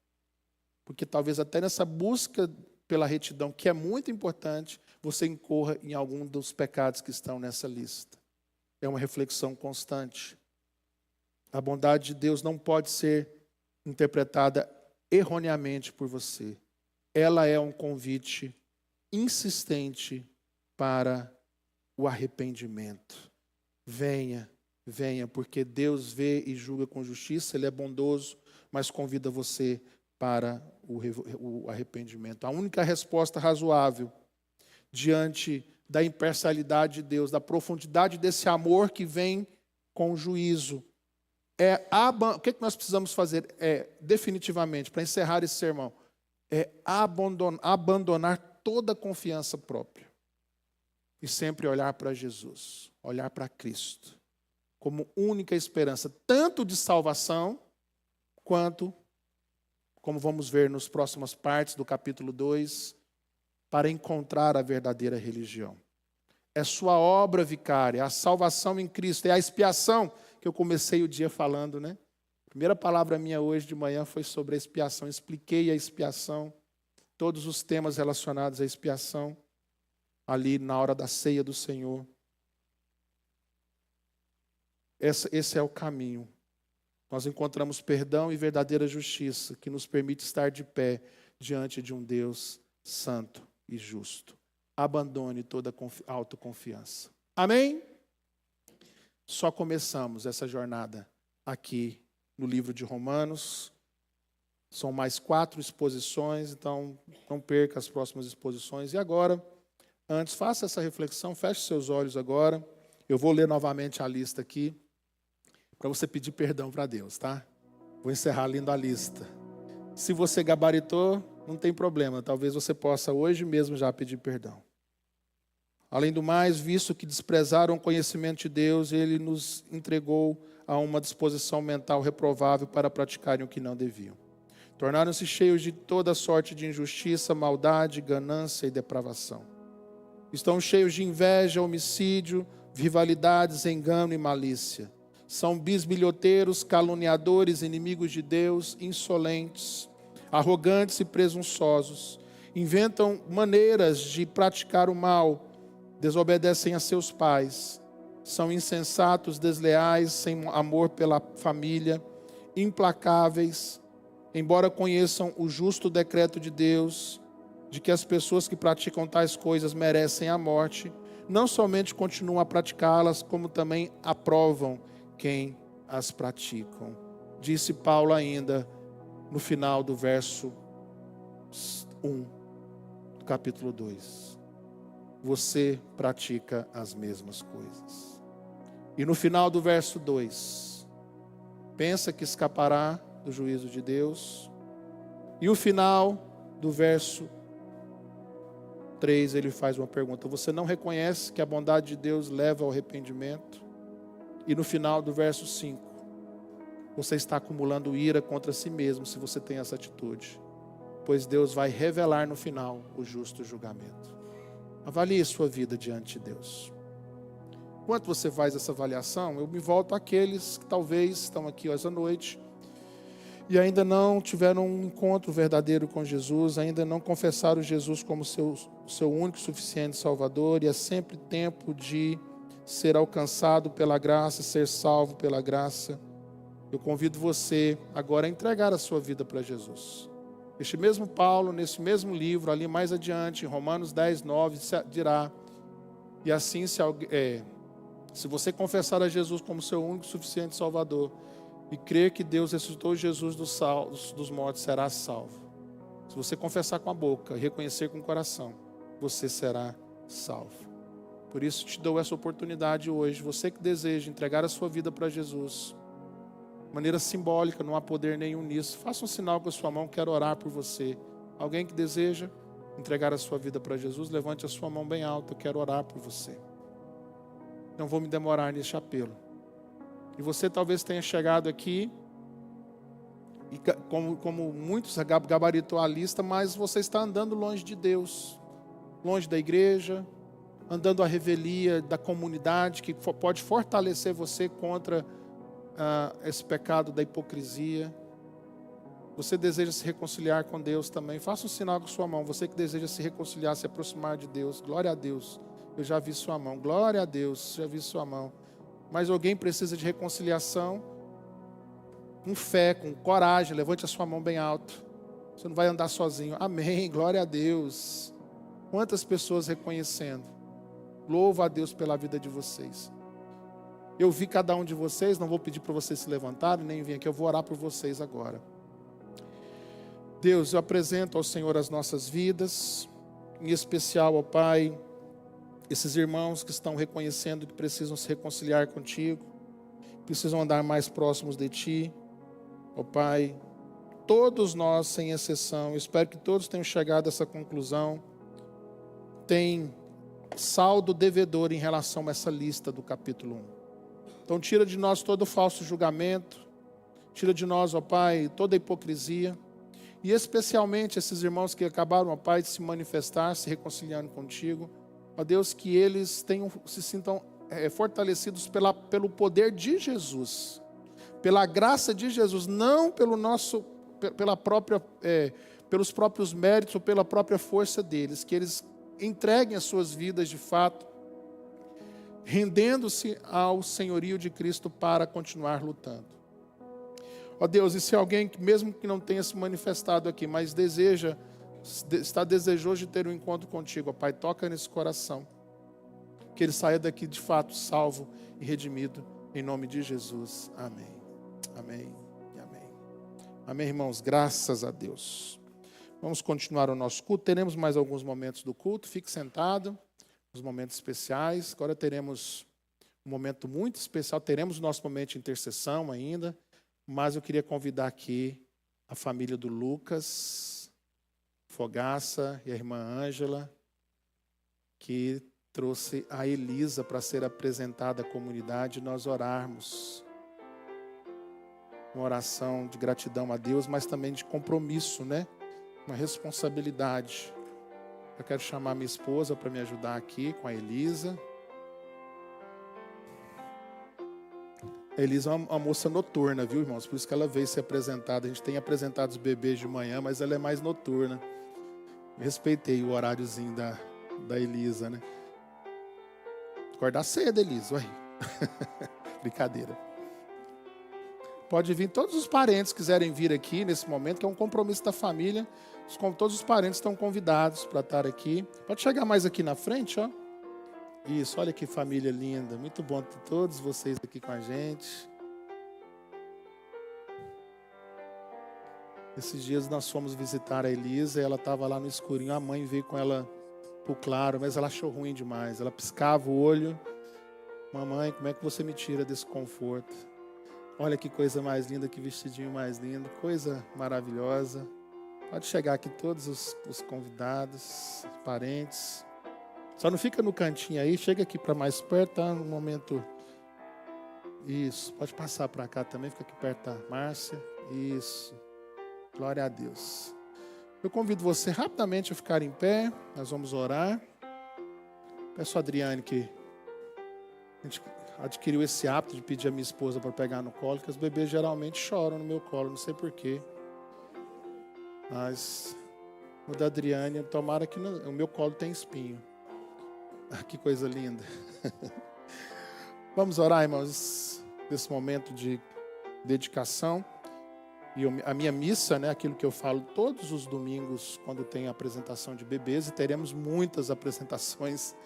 Porque talvez até nessa busca pela retidão, que é muito importante, você incorra em algum dos pecados que estão nessa lista. É uma reflexão constante. A bondade de Deus não pode ser interpretada erroneamente por você. Ela é um convite insistente para o arrependimento. Venha, venha, porque Deus vê e julga com justiça, Ele é bondoso, mas convida você para o arrependimento. A única resposta razoável diante da imparcialidade de Deus, da profundidade desse amor que vem com o juízo, o que nós precisamos fazer? Definitivamente, para encerrar esse sermão, abandonar toda a confiança própria e sempre olhar para Jesus, olhar para Cristo, como única esperança, tanto de salvação, quanto, como vamos ver nas próximas partes do capítulo 2, para encontrar a verdadeira religião. É sua obra vicária, a salvação em Cristo, é a expiação que eu comecei o dia falando, né? A primeira palavra minha hoje de manhã foi sobre a expiação. Expliquei a expiação, todos os temas relacionados à expiação, ali na hora da ceia do Senhor. Esse é o caminho. Nós encontramos perdão e verdadeira justiça, que nos permite estar de pé diante de um Deus santo e justo. Abandone toda autoconfiança. Amém? Só começamos essa jornada aqui no livro de Romanos. São mais 4 exposições, então não perca as próximas exposições. E agora, antes, faça essa reflexão, feche seus olhos agora. Eu vou ler novamente a lista aqui, para você pedir perdão para Deus, tá? Vou encerrar lendo a lista. Se você gabaritou, não tem problema, talvez você possa hoje mesmo já pedir perdão. Além do mais, visto que desprezaram o conhecimento de Deus, Ele nos entregou a uma disposição mental reprovável para praticarem o que não deviam. Tornaram-se cheios de toda sorte de injustiça, maldade, ganância e depravação. Estão cheios de inveja, homicídio, rivalidades, engano e malícia. São bisbilhoteiros, caluniadores, inimigos de Deus, insolentes, arrogantes e presunçosos. Inventam maneiras de praticar o mal, desobedecem a seus pais, são insensatos, desleais, sem amor pela família, implacáveis, embora conheçam o justo decreto de Deus, de que as pessoas que praticam tais coisas merecem a morte, não somente continuam a praticá-las, como também aprovam quem as praticam. Disse Paulo ainda no final do verso 1 do capítulo 2. Você pratica as mesmas coisas. E no final do verso 2, pensa que escapará do juízo de Deus. E o final do verso 3, ele faz uma pergunta: você não reconhece que a bondade de Deus leva ao arrependimento? E no final do verso 5, você está acumulando ira contra si mesmo se você tem essa atitude, pois Deus vai revelar no final o justo julgamento. Avalie sua vida diante de Deus. Enquanto você faz essa avaliação, eu me volto àqueles que talvez estão aqui essa noite e ainda não tiveram um encontro verdadeiro com Jesus, ainda não confessaram Jesus como seu único e suficiente Salvador, e é sempre tempo de ser alcançado pela graça, ser salvo pela graça. Eu convido você agora a entregar a sua vida para Jesus. Este mesmo Paulo, nesse mesmo livro, ali mais adiante, em Romanos 10, 9, dirá: e assim, se você confessar a Jesus como seu único e suficiente Salvador, e crer que Deus ressuscitou Jesus dos mortos, será salvo. Se você confessar com a boca e reconhecer com o coração, você será salvo. Por isso te dou essa oportunidade hoje, você que deseja entregar a sua vida para Jesus, de maneira simbólica, não há poder nenhum nisso, faça um sinal com a sua mão, quero orar por você. Alguém que deseja entregar a sua vida para Jesus, levante a sua mão bem alta, eu quero orar por você. Não vou me demorar neste apelo. E você talvez tenha chegado aqui, e como muitos gabaritou a lista, mas você está andando longe de Deus, longe da igreja, andando à revelia da comunidade, que pode fortalecer você contra esse pecado da hipocrisia. Você deseja se reconciliar com Deus também, faça um sinal com sua mão. Você que deseja se reconciliar, se aproximar de Deus, glória a Deus, eu já vi sua mão. Glória a Deus, já vi sua mão. Mas alguém precisa de reconciliação? Com fé, com coragem, levante a sua mão bem alto. Você não vai andar sozinho. Amém, glória a Deus. Quantas pessoas reconhecendo. Louvo a Deus pela vida de vocês. Eu vi cada um de vocês, não vou pedir para vocês se levantarem, nem vir aqui, eu vou orar por vocês agora. Deus, eu apresento ao Senhor as nossas vidas, em especial, ó Pai, esses irmãos que estão reconhecendo que precisam se reconciliar contigo, precisam andar mais próximos de Ti. Ó Pai, todos nós, sem exceção, espero que todos tenham chegado a essa conclusão, tem saldo devedor em relação a essa lista do capítulo 1. Então tira de nós todo o falso julgamento, tira de nós, ó Pai, toda a hipocrisia, e especialmente esses irmãos que acabaram, ó Pai, de se manifestar, se reconciliando contigo, ó Deus, que eles se sintam fortalecidos pelo poder de Jesus, pela graça de Jesus, não pelos próprios méritos ou pela própria força deles, que eles entreguem as suas vidas de fato, rendendo-se ao senhorio de Cristo para continuar lutando. Ó Deus, e se alguém, mesmo que não tenha se manifestado aqui, mas está desejoso de ter um encontro contigo, ó Pai, toca nesse coração, que ele saia daqui de fato salvo e redimido, em nome de Jesus. Amém. Amém e amém. Amém, irmãos, graças a Deus. Vamos continuar o nosso culto, teremos mais alguns momentos do culto, fique sentado, os momentos especiais. Agora teremos um momento muito especial, teremos o nosso momento de intercessão ainda, mas eu queria convidar aqui a família do Lucas Fogaça e a irmã Ângela, que trouxe a Elisa para ser apresentada à comunidade e nós orarmos. Uma oração de gratidão a Deus, mas também de compromisso, né? Uma responsabilidade. Eu quero chamar minha esposa para me ajudar aqui com a Elisa. A Elisa é uma moça noturna, viu, irmãos? Por isso que ela veio ser apresentada. A gente tem apresentado os bebês de manhã, mas ela é mais noturna. Eu respeitei o horáriozinho da Elisa, né? Acordar cedo, Elisa. Ué. Brincadeira. Pode vir todos os parentes que quiserem vir aqui nesse momento, que é um compromisso da família. Todos os parentes estão convidados para estar aqui. Pode chegar mais aqui na frente, ó. Isso, olha que família linda. Muito bom ter todos vocês aqui com a gente. Esses dias nós fomos visitar a Elisa e ela estava lá no escurinho. A mãe veio com ela pro claro, mas ela achou ruim demais. Ela piscava o olho. Mamãe, como é que você me tira desse conforto? Olha que coisa mais linda, que vestidinho mais lindo. Coisa maravilhosa. Pode chegar aqui todos os convidados, parentes. Só não fica no cantinho aí, chega aqui para mais perto, tá? No momento. Isso, pode passar para cá também, fica aqui perto da Márcia. Isso, glória a Deus. Eu convido você rapidamente a ficar em pé, nós vamos orar. Peço a Adriane que a gente adquiriu esse hábito de pedir a minha esposa para pegar no colo, que os bebês geralmente choram no meu colo, não sei porquê. Mas o da Adriane, tomara que o meu colo tem espinho. Ah, que coisa linda. Vamos orar, irmãos, nesse momento de dedicação. E a minha missa, né, aquilo que eu falo todos os domingos quando tem a apresentação de bebês, e teremos muitas apresentações,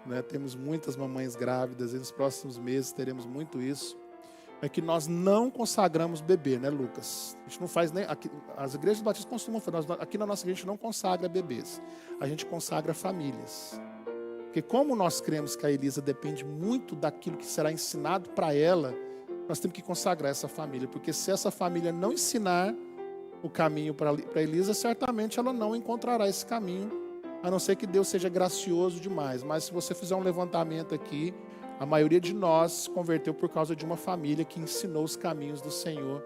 né, temos muitas mamães grávidas, e nos próximos meses teremos muito isso. É que nós não consagramos bebê, né, Lucas? A gente não faz nem... as igrejas batistas costumam fazer, aqui na nossa igreja a gente não consagra bebês, a gente consagra famílias. Porque como nós cremos que a Elisa depende muito daquilo que será ensinado para ela, nós temos que consagrar essa família. Porque se essa família não ensinar o caminho para Elisa, certamente ela não encontrará esse caminho, a não ser que Deus seja gracioso demais. Mas se você fizer um levantamento aqui, A maioria de nós se converteu por causa de uma família que ensinou os caminhos do Senhor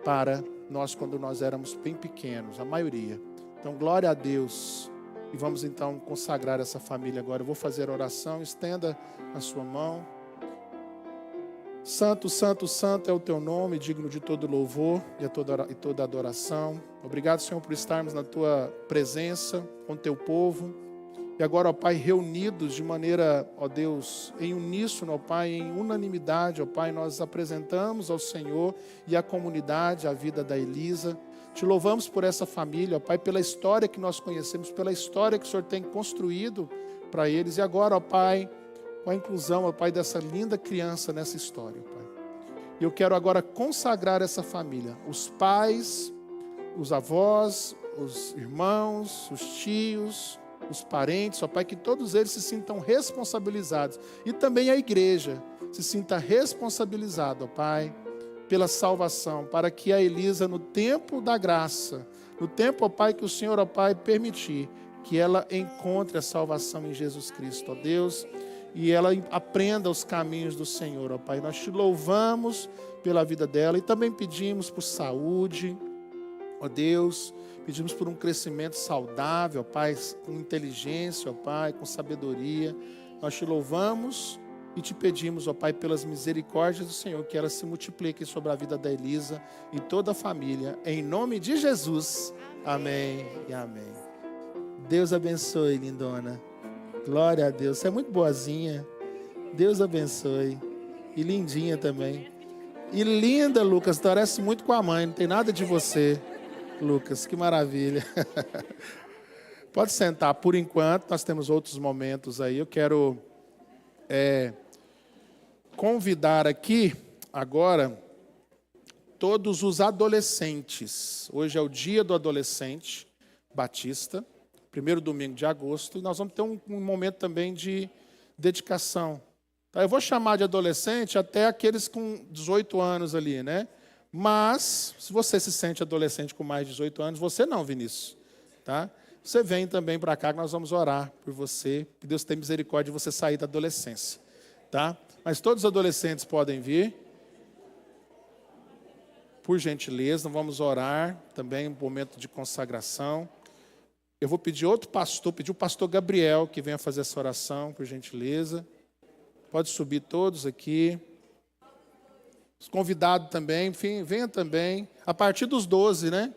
para nós quando nós éramos bem pequenos, a maioria. Então, glória a Deus. E vamos então consagrar essa família agora. Eu vou fazer a oração, estenda a sua mão. Santo, santo, santo é o teu nome, digno de todo louvor e toda adoração. Obrigado, Senhor, por estarmos na tua presença com o teu povo. E agora, ó Pai, reunidos de maneira, ó Deus, em uníssono, ó Pai, em unanimidade, ó Pai, nós apresentamos ao Senhor e à comunidade a vida da Elisa. Te louvamos por essa família, ó Pai, pela história que nós conhecemos, pela história que o Senhor tem construído para eles. E agora, ó Pai, com a inclusão, ó Pai, dessa linda criança nessa história, ó Pai. E eu quero agora consagrar essa família, os pais, os avós, os irmãos, os tios, os parentes, ó Pai, que todos eles se sintam responsabilizados. E também a igreja se sinta responsabilizada, ó Pai, pela salvação, para que a Elisa, no tempo da graça, no tempo, ó Pai, que o Senhor, ó Pai, permitir, que ela encontre a salvação em Jesus Cristo, ó Deus, e ela aprenda os caminhos do Senhor, ó Pai. Nós te louvamos pela vida dela e também pedimos por saúde, ó Deus, pedimos por um crescimento saudável, ó Pai, com inteligência, ó Pai, com sabedoria. Nós te louvamos e te pedimos, ó Pai, pelas misericórdias do Senhor, que elas se multipliquem sobre a vida da Elisa e toda a família, em nome de Jesus. Amém e amém. Deus abençoe, lindona. Glória a Deus. Você é muito boazinha. Deus abençoe. E lindinha também. E linda, Lucas. Parece muito com a mãe. Não tem nada de você, Lucas. Que maravilha. Pode sentar por enquanto. Nós temos outros momentos aí. Eu quero convidar aqui agora todos os adolescentes. Hoje é o dia do adolescente batista. Primeiro domingo de agosto, e nós vamos ter um momento também de dedicação. Tá? Eu vou chamar de adolescente até aqueles com 18 anos ali, né? Mas, se você se sente adolescente com mais de 18 anos, você não, Vinícius. Tá? Você vem também para cá, que nós vamos orar por você, que Deus tenha misericórdia de você sair da adolescência. Tá? Mas todos os adolescentes podem vir. Por gentileza, vamos orar também, um momento de consagração. Eu vou pedir outro pastor, pedir o pastor Gabriel que venha fazer essa oração, por gentileza. Pode subir todos aqui. Os convidados também, enfim, venha também. A partir dos 12, né?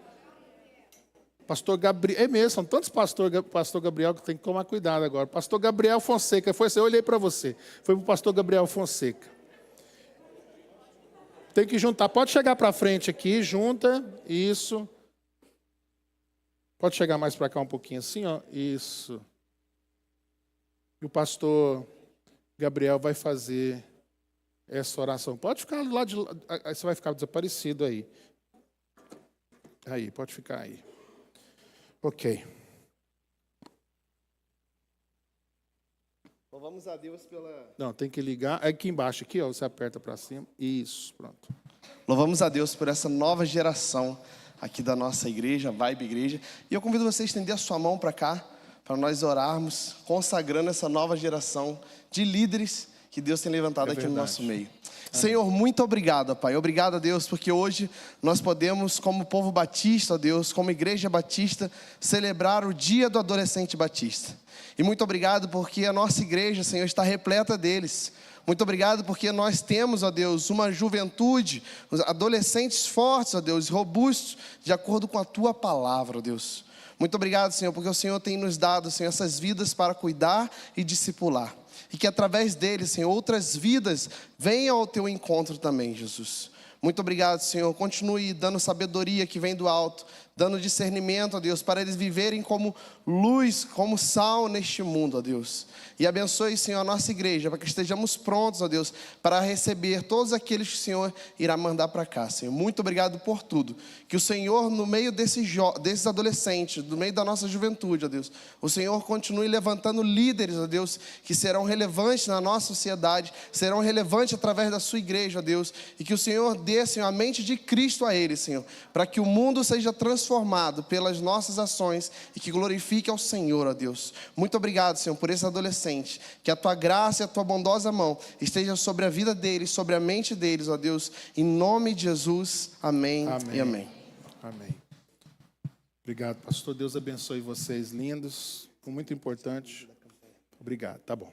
Pastor Gabriel, é mesmo, são tantos pastor Gabriel que tem que tomar cuidado agora. Pastor Gabriel Fonseca, foi assim, eu olhei para você. Foi para o pastor Gabriel Fonseca. Tem que juntar, pode chegar para frente aqui, junta, isso. Pode chegar mais para cá um pouquinho assim, ó. Isso. E o pastor Gabriel vai fazer essa oração. Pode ficar lá de lá. Aí você vai ficar desaparecido aí. Aí, pode ficar aí. Ok. Louvamos a Deus pela... Não, tem que ligar. É aqui embaixo, aqui, ó. Você aperta para cima. Isso, pronto. Louvamos a Deus por essa nova geração aqui da nossa igreja, Vibe Igreja. E eu convido você a estender a sua mão para cá, para nós orarmos, consagrando essa nova geração de líderes que Deus tem levantado aqui no nosso meio. Senhor, muito obrigado, Pai. Obrigado a Deus, porque hoje nós podemos, como povo batista, ó Deus, como igreja batista, celebrar o dia do adolescente batista. E muito obrigado porque a nossa igreja, Senhor, está repleta deles. Muito obrigado porque nós temos, ó Deus, uma juventude, adolescentes fortes, ó Deus, robustos, de acordo com a Tua palavra, ó Deus. Muito obrigado, Senhor, porque o Senhor tem nos dado, Senhor, essas vidas para cuidar e discipular. E que através deles, Senhor, outras vidas venham ao Teu encontro também, Jesus. Muito obrigado, Senhor. Continue dando sabedoria que vem do alto, dando discernimento, ó Deus, para eles viverem como luz, como sal neste mundo, ó Deus. E abençoe, Senhor, a nossa igreja, para que estejamos prontos, ó Deus, para receber todos aqueles que o Senhor irá mandar para cá, Senhor. Muito obrigado por tudo. Que o Senhor, no meio desses adolescentes, no meio da nossa juventude, ó Deus, o Senhor continue levantando líderes, ó Deus, que serão relevantes na nossa sociedade, serão relevantes através da sua igreja, ó Deus, e que o Senhor dê, Senhor, a mente de Cristo a eles, Senhor, para que o mundo seja transformado transformado pelas nossas ações e que glorifique ao Senhor, ó Deus. Muito obrigado, Senhor, por esse adolescente. Que a Tua graça e a Tua bondosa mão esteja sobre a vida deles, sobre a mente deles, ó Deus. Em nome de Jesus, amém, Amém. e amém. Amém. Obrigado, pastor. Deus abençoe vocês, lindos. Foi muito importante. Obrigado, tá bom.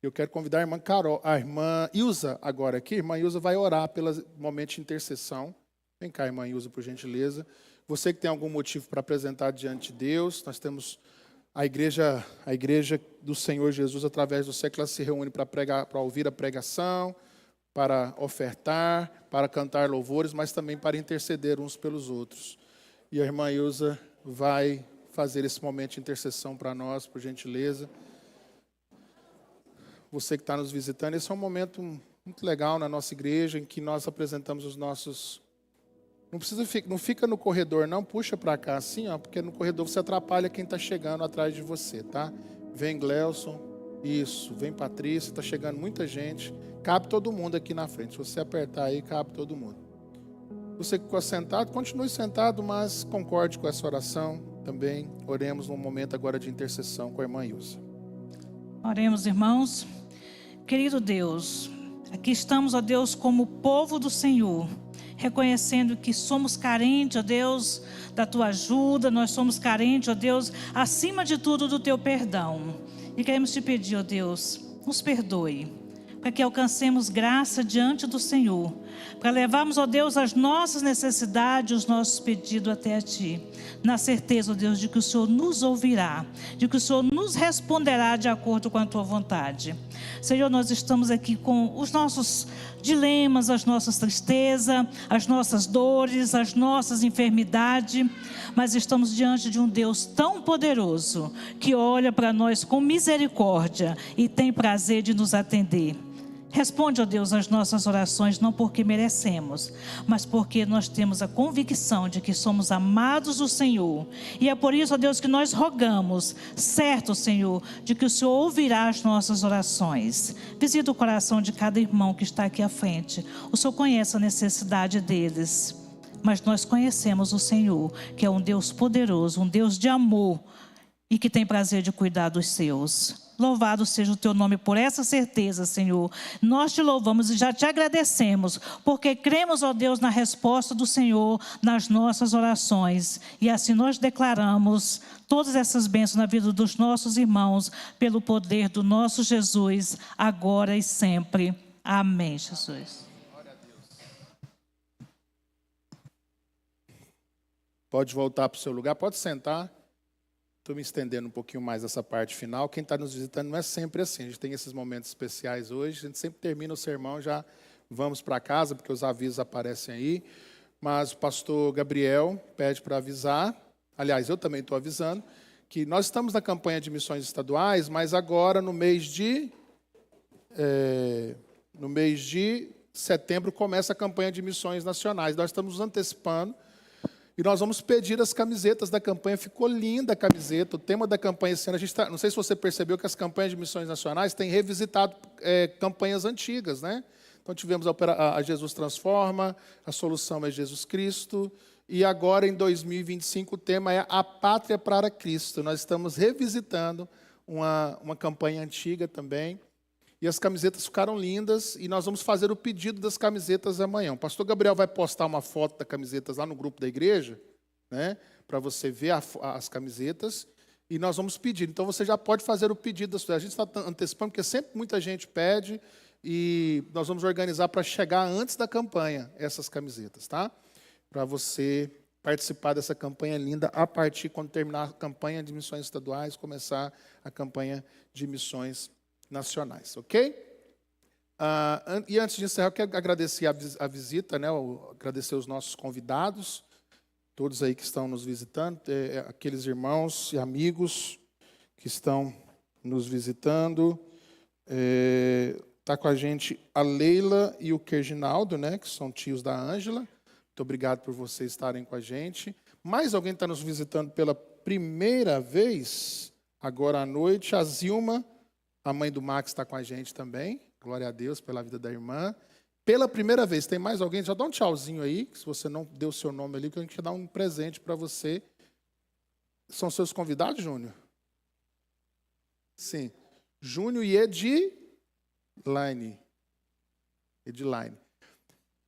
Eu quero convidar a irmã Carol, a irmã Ilza agora aqui. A irmã Ilza vai orar pelo momento de intercessão. Vem cá, irmã Ilza, por gentileza. Você que tem algum motivo para apresentar diante de Deus, nós temos a igreja do Senhor Jesus, através do século, ela se reúne para pregar, para ouvir a pregação, para ofertar, para cantar louvores, mas também para interceder uns pelos outros. E a irmã Ilza vai fazer esse momento de intercessão para nós, por gentileza. Você que está nos visitando, esse é um momento muito legal na nossa igreja, em que nós apresentamos os nossos... Não fica no corredor, não, puxa para cá assim, ó, porque no corredor você atrapalha quem está chegando atrás de você, tá? Vem Gleuson, isso, vem Patrícia, está chegando muita gente, cabe todo mundo aqui na frente. Se você apertar aí, cabe todo mundo. Você que ficou sentado, continue sentado, mas concorde com essa oração também. Oremos num momento agora de intercessão com a irmã Ilza. Oremos, irmãos. Querido Deus, aqui estamos, ó Deus, como povo do Senhor, reconhecendo que somos carentes, ó Deus, da Tua ajuda, nós somos carentes, ó Deus, acima de tudo do Teu perdão. E queremos Te pedir, ó Deus, nos perdoe, para que alcancemos graça diante do Senhor, para levarmos, ó Deus, as nossas necessidades, os nossos pedidos até a Ti, na certeza, ó Deus, de que o Senhor nos ouvirá, de que o Senhor nos responderá de acordo com a Tua vontade. Senhor, nós estamos aqui com os nossos dilemas, as nossas tristezas, as nossas dores, as nossas enfermidades, mas estamos diante de um Deus tão poderoso, que olha para nós com misericórdia e tem prazer de nos atender. Responde, ó Deus, as nossas orações, não porque merecemos, mas porque nós temos a convicção de que somos amados do Senhor. E é por isso, ó Deus, que nós rogamos, certo, Senhor, de que o Senhor ouvirá as nossas orações. Visita o coração de cada irmão que está aqui à frente. O Senhor conhece a necessidade deles, mas nós conhecemos o Senhor, que é um Deus poderoso, um Deus de amor e que tem prazer de cuidar dos seus. Louvado seja o Teu nome por essa certeza, Senhor. Nós Te louvamos e já Te agradecemos, porque cremos, ó Deus, na resposta do Senhor nas nossas orações. E assim nós declaramos todas essas bênçãos na vida dos nossos irmãos, pelo poder do nosso Jesus, agora e sempre. Amém, Jesus. Pode voltar para o seu lugar, pode sentar. Estou me estendendo um pouquinho mais essa parte final. Quem está nos visitando não é sempre assim. A gente tem esses momentos especiais hoje. A gente sempre termina o sermão, já vamos para casa, porque os avisos aparecem aí. Mas o pastor Gabriel pede para avisar, aliás, eu também estou avisando, que nós estamos na campanha de missões estaduais, mas agora no mês de setembro começa a campanha de missões nacionais. Nós estamos nos antecipando. E nós vamos pedir as camisetas da campanha. Ficou linda a camiseta. O tema da campanha esse ano, não sei se você percebeu que as campanhas de missões nacionais têm revisitado campanhas antigas, né? Então tivemos a Jesus Transforma, a solução é Jesus Cristo. E agora, em 2025, o tema é A Pátria para Cristo. Nós estamos revisitando uma campanha antiga também. E as camisetas ficaram lindas e nós vamos fazer o pedido das camisetas amanhã. O pastor Gabriel vai postar uma foto das camisetas lá no grupo da igreja, né, para você ver as camisetas, e nós vamos pedir. Então você já pode fazer o pedido das suas. A gente está antecipando, porque sempre muita gente pede, e nós vamos organizar para chegar antes da campanha essas camisetas, tá? Para você participar dessa campanha linda a partir, quando terminar a campanha de missões estaduais, começar a campanha de missões nacionais, ok? E antes de encerrar, eu quero agradecer a visita, né? Agradecer os nossos convidados, todos aí que estão nos visitando, aqueles irmãos e amigos que estão nos visitando. Está com a gente a Leila e o Kerginaldo, né? Que são tios da Ângela. Muito obrigado por vocês estarem com a gente. Mais alguém está nos visitando pela primeira vez, agora à noite, a Zilma. A mãe do Max está com a gente também. Glória a Deus pela vida da irmã. Pela primeira vez, tem mais alguém? Já dá um tchauzinho aí, se você não deu o seu nome ali, que a gente vai dar um presente para você. São seus convidados, Júnior? Sim. Júnior e Edilaine.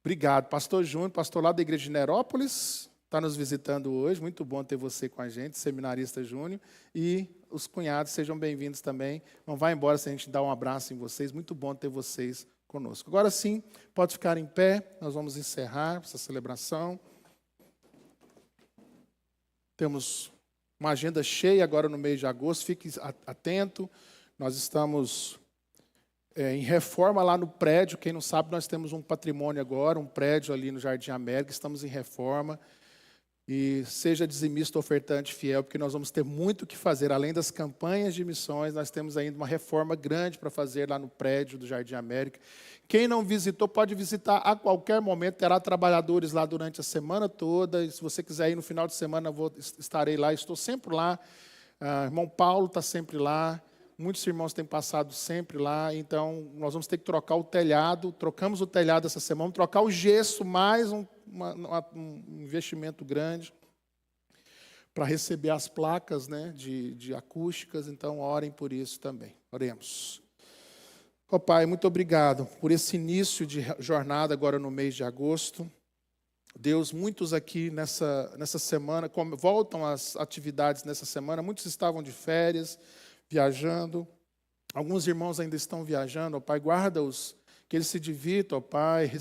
Obrigado. Pastor Júnior, pastor lá da igreja de Nerópolis, está nos visitando hoje. Muito bom ter você com a gente, seminarista Júnior. E os cunhados, sejam bem-vindos também. Não vá embora sem a gente dar um abraço em vocês. Muito bom ter vocês conosco. Agora sim, pode ficar em pé. Nós vamos encerrar essa celebração. Temos uma agenda cheia agora no mês de agosto. Fique atento. Nós estamos em reforma lá no prédio. Quem não sabe, nós temos um patrimônio agora, um prédio ali no Jardim América. Estamos em reforma. E seja dizimista, ofertante, fiel, porque nós vamos ter muito o que fazer. Além das campanhas de missões, nós temos ainda uma reforma grande para fazer lá no prédio do Jardim América. Quem não visitou, pode visitar a qualquer momento. Terá trabalhadores lá durante a semana toda. E se você quiser ir no final de semana, estarei lá. Estou sempre lá. Irmão Paulo está sempre lá. Muitos irmãos têm passado sempre lá. Então, nós vamos ter que trocar o telhado. Trocamos o telhado essa semana. Vamos trocar o gesso, mais um investimento grande para receber as placas, né, de acústicas. Então, orem por isso também. Oremos. Ó Pai, muito obrigado por esse início de jornada agora no mês de agosto. Deus, muitos aqui nessa semana, voltam às atividades nessa semana. Muitos estavam de férias, viajando. Alguns irmãos ainda estão viajando. Ó Pai, guarda-os, que eles se divirtam, ó Pai,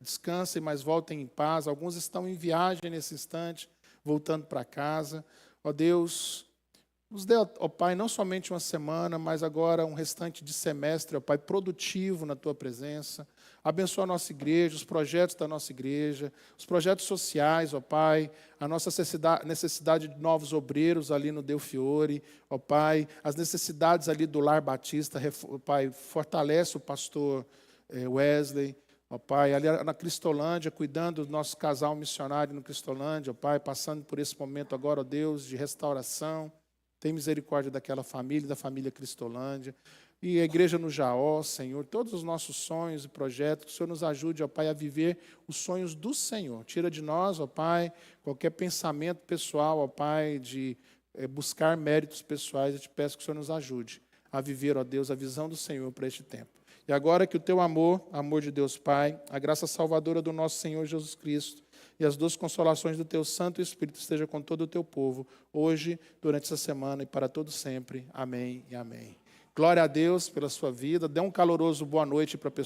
descansem, mas voltem em paz. Alguns estão em viagem nesse instante, voltando para casa. Ó Deus, nos dê, ó Pai, não somente uma semana, mas agora um restante de semestre, ó Pai, produtivo na Tua presença. Abençoa a nossa igreja, os projetos da nossa igreja, os projetos sociais, ó Pai, a nossa necessidade de novos obreiros ali no Del Fiore, ó Pai, as necessidades ali do Lar Batista, ó Pai, fortalece o pastor Wesley, ó Pai, ali na Cristolândia, cuidando do nosso casal missionário no Cristolândia, ó Pai, passando por esse momento agora, ó Deus, de restauração. Tem misericórdia daquela família, da família Cristolândia. E a igreja no Jaó, Senhor, todos os nossos sonhos e projetos, que o Senhor nos ajude, ó Pai, a viver os sonhos do Senhor. Tira de nós, ó Pai, qualquer pensamento pessoal, ó Pai, de buscar méritos pessoais. Eu te peço que o Senhor nos ajude a viver, ó Deus, a visão do Senhor para este tempo. E agora que o Teu amor de Deus Pai, a graça salvadora do nosso Senhor Jesus Cristo, e as duas consolações do Teu Santo Espírito esteja com todo o Teu povo, hoje, durante essa semana e para todo sempre. Amém e amém. Glória a Deus pela sua vida. Dê um caloroso boa noite para a pessoa.